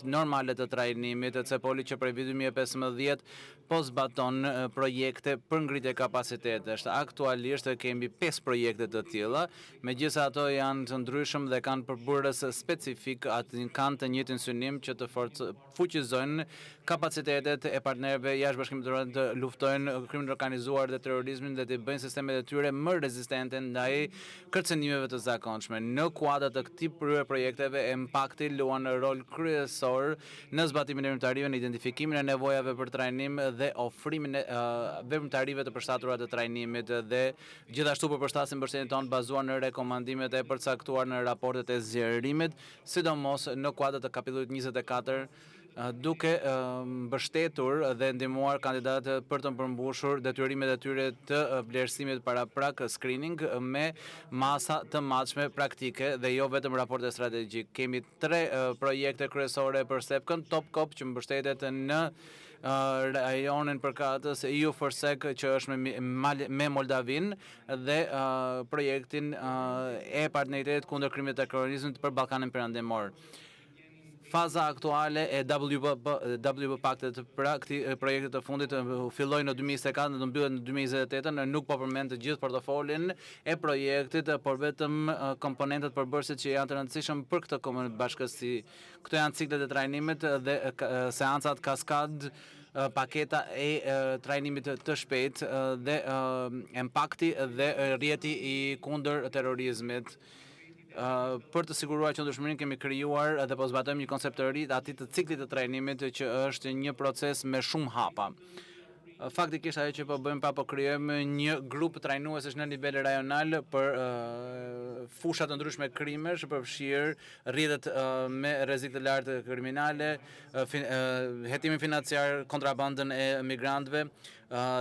normale të trajnimit, CEPOL-i që prej vitit 2015 po zbaton projekte për ngritje kapacitetesh. Aktualisht kemi 5 projekte të tilla, megjithëse ato janë të ndryshëm dhe kanë përburës specifik, kanë të njëjtin synim që të fuqizojnë kapacitetet e partnerëve jashtë Bashkimit Evropian të luftojnë krimin organizuar dhe terrorizmin dhe të bëjnë sistemet e tyre më rezistente ndaj kërcënimeve të zakonshme. Në kuadër të këtij projekteve, impakti luan rol kryesor në zbatimin e veprimtarive, në identifikimin e nevojave për trajnim dhe ofrimin e veprimtarive të përshtatura të trajnimit dhe gjithashtu përshtasim mbështetjen tonë bazuar në rekomandimet e përcaktuar në raportet e zgjerimit, sidomos në kuadër të kapitullit 24, duke mbështetur dhe ndihmuar kandidatët për të përmbushur detyrimet e tyre të vlerësimit para prak screening me masa të matshme praktike dhe jo vetëm raporte strategjik. Kemi 3 projekte kryesore për SEPK-n, TOPCOP që mbështetet në rajonin përkatës EU4SEC që është me Moldavin dhe projektin e partneritetit kundër krimit të terrorizmit për Ballkanin Perëndimor. Faza aktuale e WP Paktet pra këtij projekti të fundit filloi në 2024 dhe do mbyllet në 2028, nuk po përmend të gjithë portofolin e projektit, por vetëm komponentët përbërëse që janë të rëndësishëm për këtë bashkësi. Këto janë ciklet e trajnimit dhe seancat kaskad, paketa e trajnimit të shpejt dhe impakti dhe rrjeti i kundër terrorizmit. Për të siguruar qëndrueshmërinë kemi krijuar dhe po zbatojmë një koncept të ri atij të ciklit të trajnimit që është një proces me shumë hapa. Faktikisht ajo që po bëjmë po krijojmë një grup trajnuesësh në nivel rajonal për fusha të ndryshme krimesh, përfshirë rrjetet me rrezik të lartë kriminale, hetimin financiar, kontrabandën e migrantëve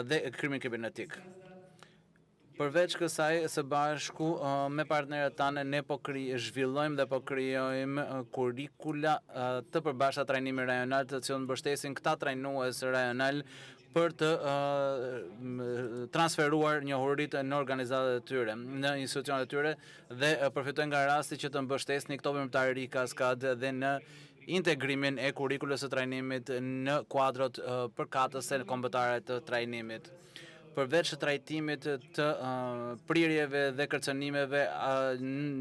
dhe krimin kibernetik. Përveç kësaj, së bashku me partnerët tanë ne po zhvillojmë dhe po krijojmë kurrikula të përbashkëta trajnimi rajonal të cilën mbështesin këta trajnues rajonal për të transferuar njohuritë në organizatat e tyre, në institucionet e tyre dhe përfitojnë nga rasti që të mbështesni këto veprimtarë ri kaskad dhe në integrimin e kurrikulës së trajnimit në kuadrot përkatëse kombëtare të trajnimit. Përveç trajtimit të prirjeve dhe kërcënimeve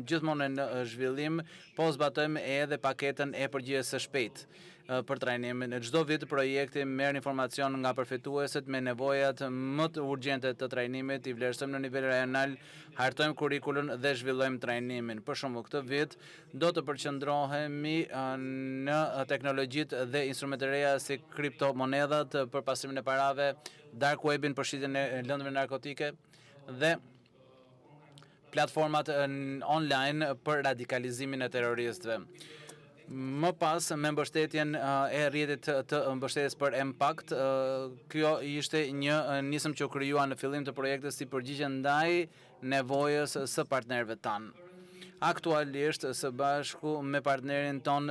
gjithmonë në zhvillim, po zbatojmë edhe paketën e përgjigjes së shpejtë për trajnimin. Çdo vit projekti merr informacion nga përfituesit me nevojat më të urgjente të trajnimit, i vlerësojmë në nivel rajonal, hartojmë kurrikulën dhe zhvillojmë trajnimin. Për shembull, këtë vit do të përqendrohemi në teknologjitë dhe instrumente reja si kriptomonedhat për pastrimin e parave, dark webin për shitjen e lëndëve narkotike dhe platformat online për radikalizimin e terroristëve. Më pas, me mbështetjen e rrjetit të mbështetjes për Impact, kjo ishte një nisëm që u krijua në fillim të projektit si përgjigje ndaj nevojës së partnerëve tanë. Aktualisht, së bashku me partnerin ton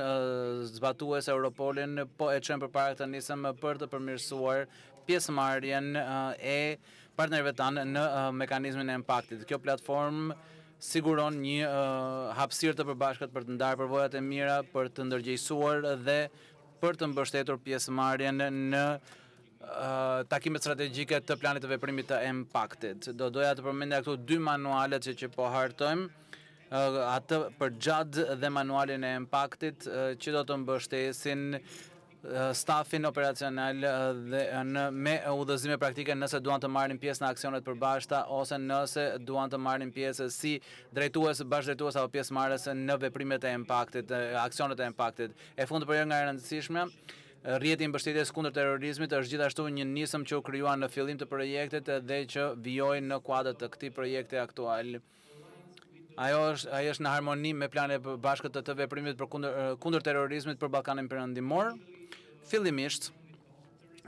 zbatues Europolin, po e çojmë përpara këtë nisëm për të përmirësuar pjesëmarrjen e partnerëve tanë në mekanizmin e Impactit. Kjo platformë siguron një hapësirë të përbashkët për të ndarë përvojat e mira, për të ndërgjegjësuar dhe për të mbështetur pjesëmarrjen në takimet strategjike të planit të veprimit të Impactit. Doja të përmendja këtu dy manualet që po hartojmë, atë për GJAD dhe manualin e Impactit që do të mbështesin stafin operacional dhe me udhëzime praktike nëse duan të marrin pjesë në aksionet përbashkëta ose nëse duan të marrin pjesë si drejtues, bashkëdrejtues apo pjesëmarrës në veprimet e Impactit, aksionet e Impactit. E fundit por jo nga e rëndësishme, rrjeti i mbështetjes kundër terrorizmit është gjithashtu një nisëm që u krijua në fillim të projektit dhe që vijoi në kuadër të këtij projekti aktual. Ajo është në harmoni me planet e bashkët të veprimit për kundër terrorizmit për Ballkanin Perëndimor. Fillimisht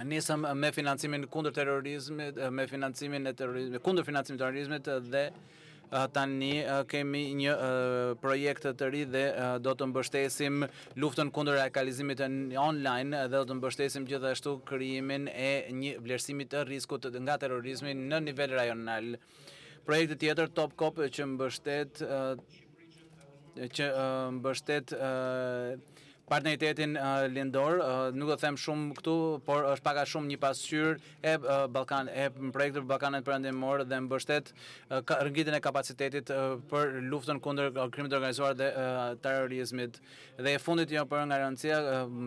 nisëm me financimin kundër terrorizmit, kundër financimit të terrorizmit dhe tani kemi një projekt të ri dhe do të mbështesim luftën kundër radikalizimit online dhe do të mbështesim gjithashtu krijimin e një vlerësimi të rrezikut nga terrorizmi në nivel rajonal. Projekti tjetër Topkop që mbështet partneritetin lindor, nuk do them shumë këtu, por është pak a shumë një pasqyrë e projektit për Ballkanin Perëndimor dhe mbështet rrëngitjen e kapacitetit për luftën kundër krimit të organizuar dhe terrorizmit. Dhe e fundit jo për nga rëndësia,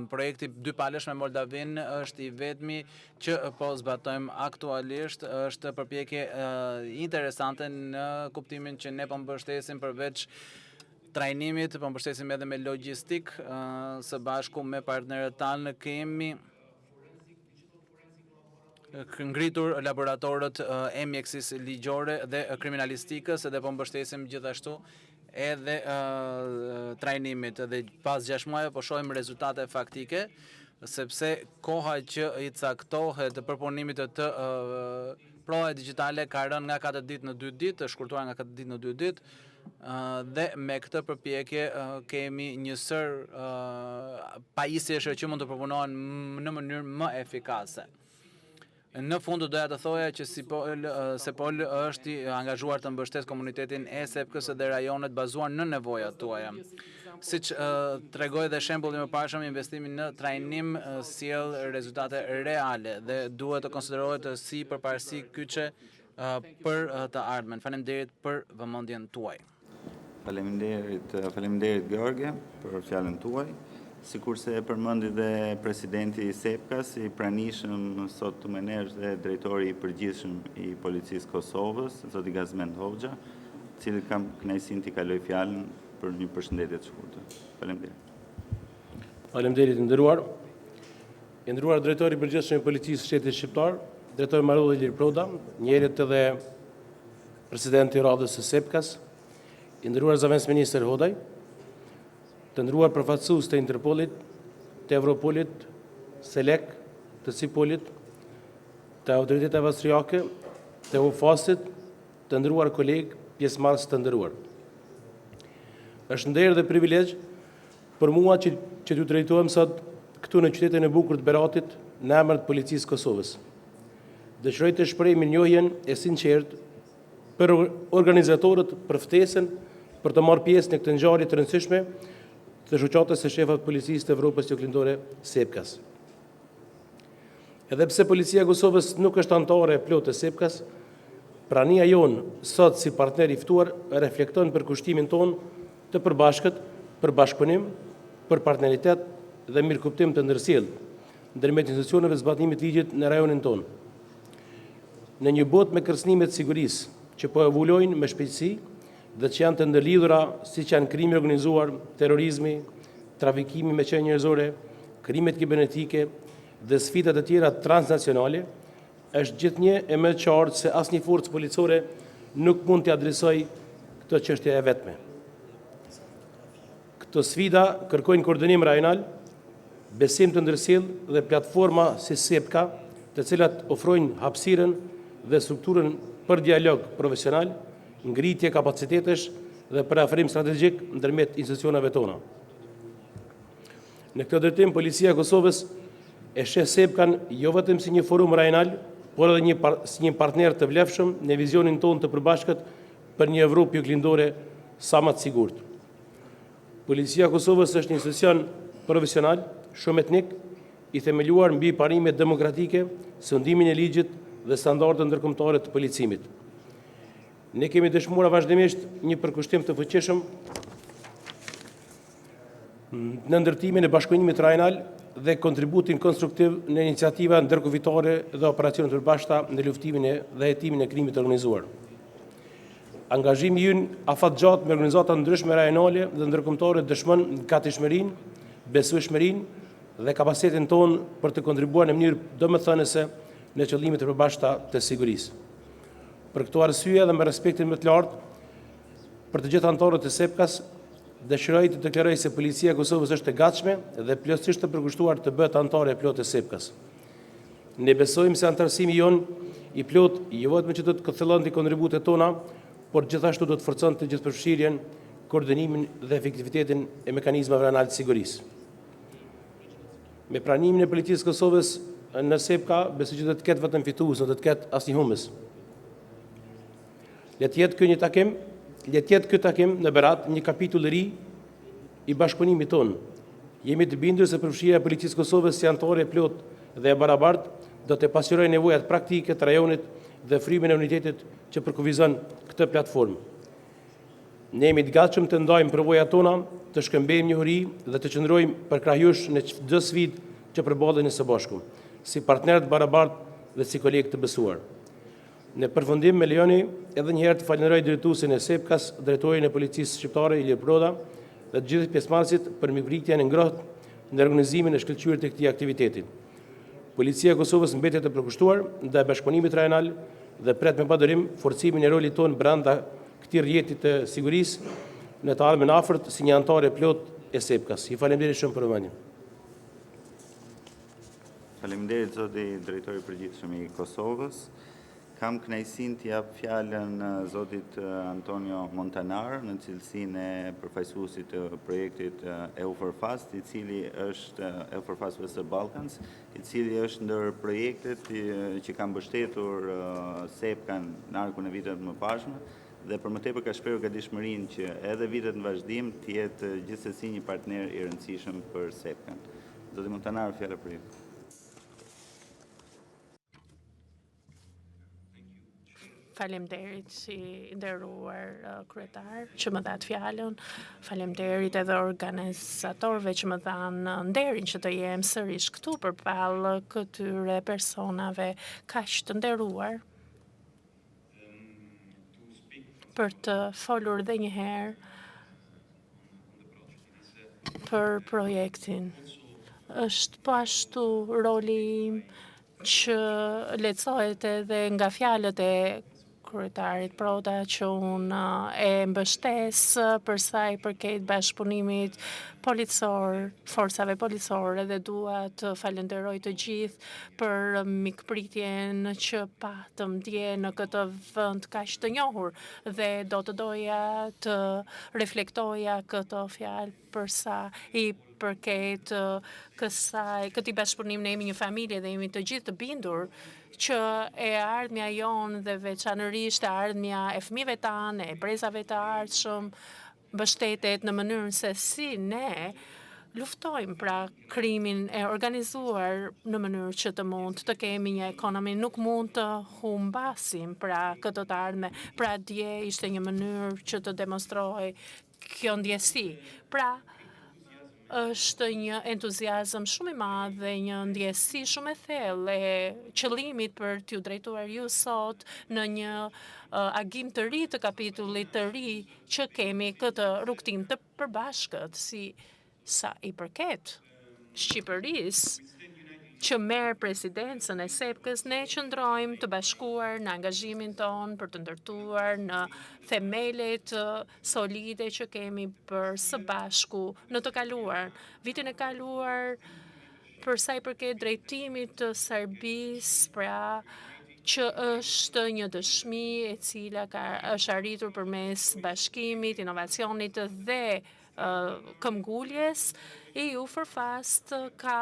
projekti dy palësh me Moldavin është i vetmi që po zbatojmë aktualisht, është përpjekje interesante në kuptimin që ne po mbështesim përveç trajnimit, po mbështesim edhe me logjistik, së bashku me partnerët tanë kemi ngritur laboratorët e mjekësisë ligjore dhe kriminalistikës dhe po mbështesim gjithashtu edhe trajnimit dhe pas 6 muajve po shohim rezultate faktike, sepse koha që i caktohet për punimin të provave digjitale ka rënë nga 4 ditë në 2 ditë, shkurtuar nga 4 ditë në 2 ditë. Dhe me këtë përpjekje kemi një sër pajisjesh që mund të përpunohen në mënyrë më efikase. Në fund doja të thoja që Sepol është i angazhuar të mbështet komunitetin e Sepkës dhe rajonet bazuar në nevojat tuaja. Siç tregoi dhe shembulli më parshëm, investimi në trajnim sjell rezultate reale dhe duhet të konsiderohet si përparësi kyçe për të ardhmen. Faleminderit për vëmendjen tuaj. Faleminderit George për fjalën tuaj. Sikurse e përmendi dhe presidenti i Sepkas, i pranishëm sot të menesh dhe drejtori i përgjithshëm i Policisë Kosovës, zoti Gazmend Hoxha, cili kam kënaqësinë t'i kaloj fjalën për një përshëndetje të shkurtër. Faleminderit. Faleminderit i nderuar. I nderuar drejtori i përgjithshëm i Policisë së Shtetit Shqiptar, drejtori Marulli Ilir Proda, njerit edhe presidenti i radhës së Sepkas, i nderuar zëvendës ministër Hodaj, të ndëruar përfaqësues të Interpolit, të Evropolit, SELEK, të Cipolit, të autoriteteve austriake, të UFAS-it, të ndëruar kolegë, pjesëmarrës të ndëruar. Është nderë dhe privilegj për mua që t'ju drejtohem sot këtu në qytetin e bukur të Beratit në emër të Policisë Kosovës. Dëshiroj të shpreh mirënjohjen e sinqertë për organizatorët për ftesën për të marrë pjesë në këtë ngjarje të rëndësishme të shoqatës së shefave të Policisë të Evropës Juglindore Sepkas. Edhe pse Policia e Kosovës nuk është anëtare e plotë e Sepkas, prania jonë sot si partner i ftuar reflekton për kushtimin tonë të përbashkët për bashkëpunim, për partneritet dhe mirëkuptim të ndërsjellë ndërmjet institucioneve zbatimit të ligjit në rajonin tonë. Në një botë me kërcënime të sigurisë që po evolojnë me shpejtësi dhe që janë të ndërlidhura siç janë krimi organizuar, terrorizmi, trafikimi me qenë njerëzore, krimet kibernetike dhe sfidat e tjera transnacionale, është gjithnjë e më e qartë se asnjë forcë policore nuk mund të adresojë këtë çështje e vetme. Këto sfida kërkojnë koordinim rajonal, besim të ndërsjellë dhe platforma si Sepka, të cilat ofrojnë hapësirën dhe strukturën për dialog profesional, ngritje kapacitetesh dhe parafrim strategjik ndërmjet institucioneve tona. Në këtë drejtim, Policia e Kosovës e sheh Sepkan jo vetëm si një forum rajonal, por edhe si një partner të vlefshëm në vizionin tonë të përbashkët për një Evropë juglindore sa më të sigurt. Policia e Kosovës është një institucion profesional, shumë etnik, i themeluar mbi parimet demokratike, sundimin e ligjit dhe standardet ndërkombëtare të policimit. Ne kemi dëshmuar vazhdimisht një përkushtim të fuqishëm në ndërtimin e bashkëpunimit rajonal dhe kontributin konstruktiv në iniciativa ndërkuvitare dhe operacione të përbashkëta në luftimin dhe hetimin e krimit të organizuar. Angazhimi ynë afatgjatë me organizata ndryshme rajonale dhe ndërkombëtare dëshmon gatishmërinë, besueshmërinë dhe kapacitetin tonë për të kontribuar në mënyrë domethënëse në qëllimet e përbashkëta të sigurisë. Për këto arsye dhe me respektin më të lartë për të gjithë anëtarët e Sepkas, dëshiroj të deklaroj se Policia e Kosovës është e gatshme dhe plotësisht të përkushtuar të bëhet anëtare e plotë e Sepkas. Ne besojmë se anëtarësimi jonë i plot jo vetëm që do të këthellonte kontributet tona, por gjithashtu do të forconte të gjithëpërfshirjen, koordinimin dhe efektivitetin e mekanizmave rajonal të sigurisë. Me pranimin e Policisë së Kosovës në Sepka, besoj që do të ketë vetëm fitues, do të ketë asnjë humbës. Le të jetë ky takim në Berat një kapitull i ri i bashkëpunimit tonë. Jemi të bindur se përfshirja e Policisë së Kosovës si anëtare e plotë dhe e barabartë do të pasqyrojë nevojat praktike të rajonit dhe frymin e unitetit që përkufizon këtë platformë. Ne jemi të gatshëm të ndajmë përvojat tona, të shkëmbejmë njohuri dhe të qëndrojmë përkrahjues në çdo sfidë që përballemi së bashku, si partnerë të barabartë dhe si kolegë të besuar. Në përfundim me lejoni edhe një herë të falenderoj drejtuesin e Sepkas, drejtorin e Policisë Shqiptare Ilir Proda dhe të gjithë pjesëmarrësit për mikpritjen e ngrohtë në organizimin e shkëlqyer të këtij aktiviteti. Policia e Kosovës mbetet e përkushtuar ndaj bashkëpunimit rajonal dhe pret me padorim forcimin e rolit tonë brenda këtij rrjeti të sigurisë në të ardhmen afërt si një anëtare e plotë e Sepkas. I falenderoj shumë për vëmendjen. Faleminderit zoti drejtori i përgjithshëm i Kosovës. Kam kënaqësinë të jap fjalën zotit Antonio Montanar në cilësinë e përfaqësuesit të projektit EUFORFAST, i cili është EUFORFAST Western Balkans, i cili është ndër projektet që kanë mbështetur SEPKAN në arkun e viteve më pashme dhe për më tepër ka shprehur gatishmërinë që edhe vitet në vazhdim të jetë gjithsesi një partner i rëndësishëm për SEPKAN. Zoti Montanar, fjala për ju. Faleminderit i nderuar kryetar që më dhat fjalën. Faleminderit edhe organizatorëve që më dhanë nderin që të jem sërish këtu përballë këtyre personave kaq të nderuar për të folur edhe një herë për projektin. Është po ashtu roli im që lecohet edhe nga fjalët e kryetarit Proda që unë e mbështes për sa i përket bashkëpunimit policor, forcave policore dhe dua të falenderoj të gjithë për mikpritjen që patëm dje në këtë vend kaq të njohur dhe do të doja të reflektoja këtë fjalë për sa i përket këtij bashkëpunimi. Ne jemi një familje dhe jemi të gjithë të bindur që e ardhmja jonë dhe veçanërisht e ardhmja e fëmijëve tanë, e brezave të ardhshëm, mbështetet në mënyrën se si ne luftojmë pra krimin e organizuar në mënyrë që të mund të kemi një ekonomi, nuk mund të humbasim pra këtë të ardhme. Pra dje ishte një mënyrë që të demonstroj kjo ndjesi. Pra është një entuziazëm shumë i madh dhe një ndjesi shumë e thellë e qëllimit për t'ju drejtuar ju sot në një agim të ri të kapitullit të ri që kemi këtë rrugtim të përbashkët si sa i përket Shqipërisë që merr presidencën e SEPKës, ne qëndrojmë të bashkuar në angazhimin ton për të ndërtuar në themelet solide që kemi për së bashku në të kaluar. Vitin e kaluar, për sa i përket drejtimit të Serbisë, pra që është një dëshmi e cila është arritur përmes bashkimit, inovacionit dhe këmbguljes, EUFORFAST ka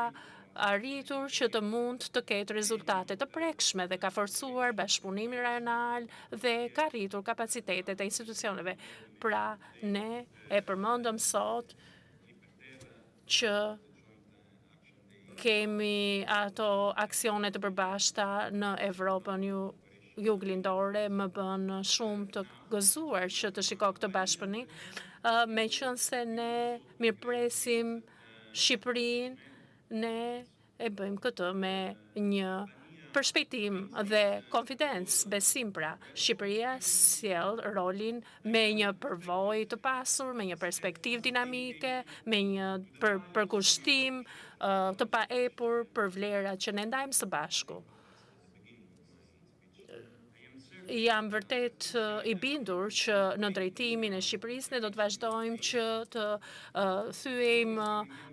arritur që të mund të ketë rezultate të prekshme dhe ka forcuar bashkëpunimin rajonal dhe ka arritur kapacitetet e institucioneve. Pra, ne e përmendëm sot që kemi ato aksione të përbashkëta në Evropën juglindore, më bën shumë të gëzuar që të shikoj këtë bashkëpunim, meqense ne mirëpresim Shqipërinë, ne e bëjmë këtë me një përshpejtim dhe konfidencë, besim pra. Shqipëria sjell rolin me një përvojë të pasur, me një perspektivë dinamike, me një përkushtim të paepur për vlerat që ne ndajmë së bashku. Jam vërtet i bindur që në drejtimin e Shqipërisë ne do të vazhdojmë që të thyejmë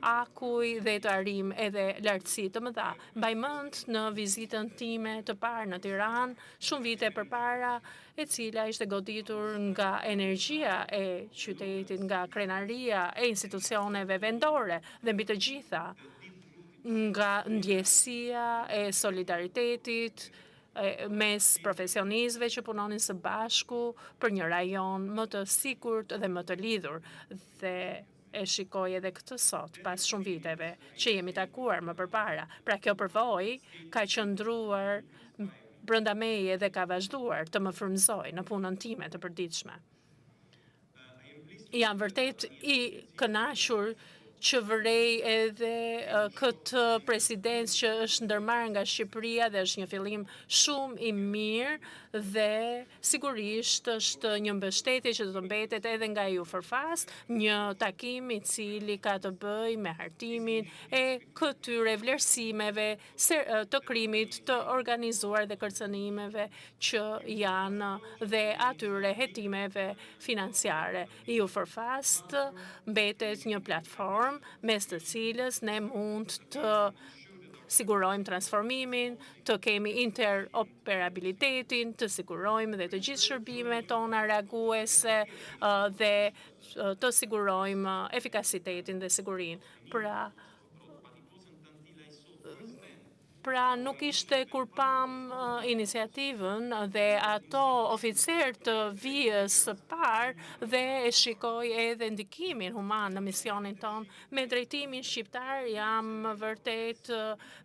akuj dhe të arrijmë edhe lartësi të mëdha. Mbaj mend në vizitën time të parë në Tiranë, shumë vite përpara, e cila ishte goditur nga energjia e qytetit, nga krenaria e institucioneve vendore dhe mbi të gjitha nga ndjesia e solidaritetit mes profesionistëve që punonin së bashku për një rajon më të sigurt dhe më të lidhur. Dhe e shikoj edhe këtë sot, pas shumë viteve që jemi takuar më përpara. Pra kjo përvojë ka qëndruar brenda meje dhe ka vazhduar të më frymëzojë në punën time të përditshme. Jam vërtet i kënaqur që vërej edhe këtë presidencë që është ndërmarrë nga Shqipëria dhe është një fillim shumë i mirë dhe sigurisht është një mbështetje që do të mbetet edhe nga EUFORFAST, një takim i cili ka të bëjë me hartimin e këtyre vlerësimeve të krimit të organizuar dhe kërcënimeve që janë dhe atyre hetimeve financiare. EUFORFAST mbetet një platformë mes të cilës ne mund të sigurojmë transformimin, të kemi interoperabilitetin, të sigurojmë dhe të gjithë shërbimet tona reaguese dhe të sigurojmë efikasitetin dhe sigurinë. Pra nuk ishte kur pam iniciativën dhe ato oficer të vijës së parë dhe e shikoj edhe ndikimin human në misionin ton. Me drejtimin shqiptar jam vërtet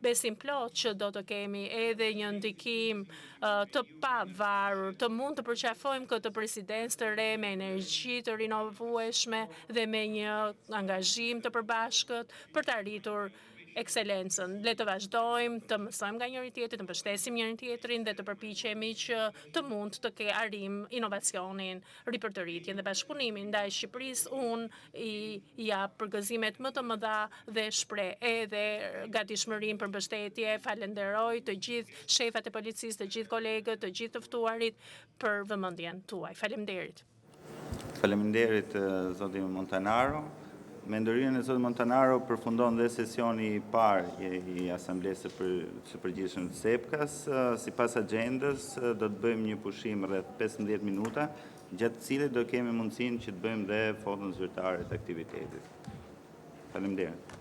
besim plot që do të kemi edhe një ndikim të pavarur, të mund të përqafojmë këtë presidencë të re me energji të rinovueshme dhe me një angazhim të përbashkët për të arritur ekselencën. Le të vazhdojmë të mësojmë nga njëri tjetri, të mbështesim njëri tjetrin dhe të përpiqemi që të mund të arrim inovacionin, ripërtëritjen dhe bashkëpunimin. Ndaj Shqipërisë unë i jap përgëzimet më të mëdha dhe shpreh edhe gatishmërinë për mbështetje. Falenderoj të gjithë shefat e policisë, të gjithë kolegët, të gjithë të ftuarit për vëmendjen tuaj. Faleminderit. Faleminderit zoti Montanaro. Me ndërhyrjen e zotit Montanaro përfundon dhe sesioni i parë i Asamblesë së Përgjithshme të SEPKA-s. Sipas agjendës do të bëjmë një pushim rreth 15 minuta, gjatë të cilit do kemi mundësinë që të bëjmë dhe fotën zyrtare të aktivitetit. Faleminderit.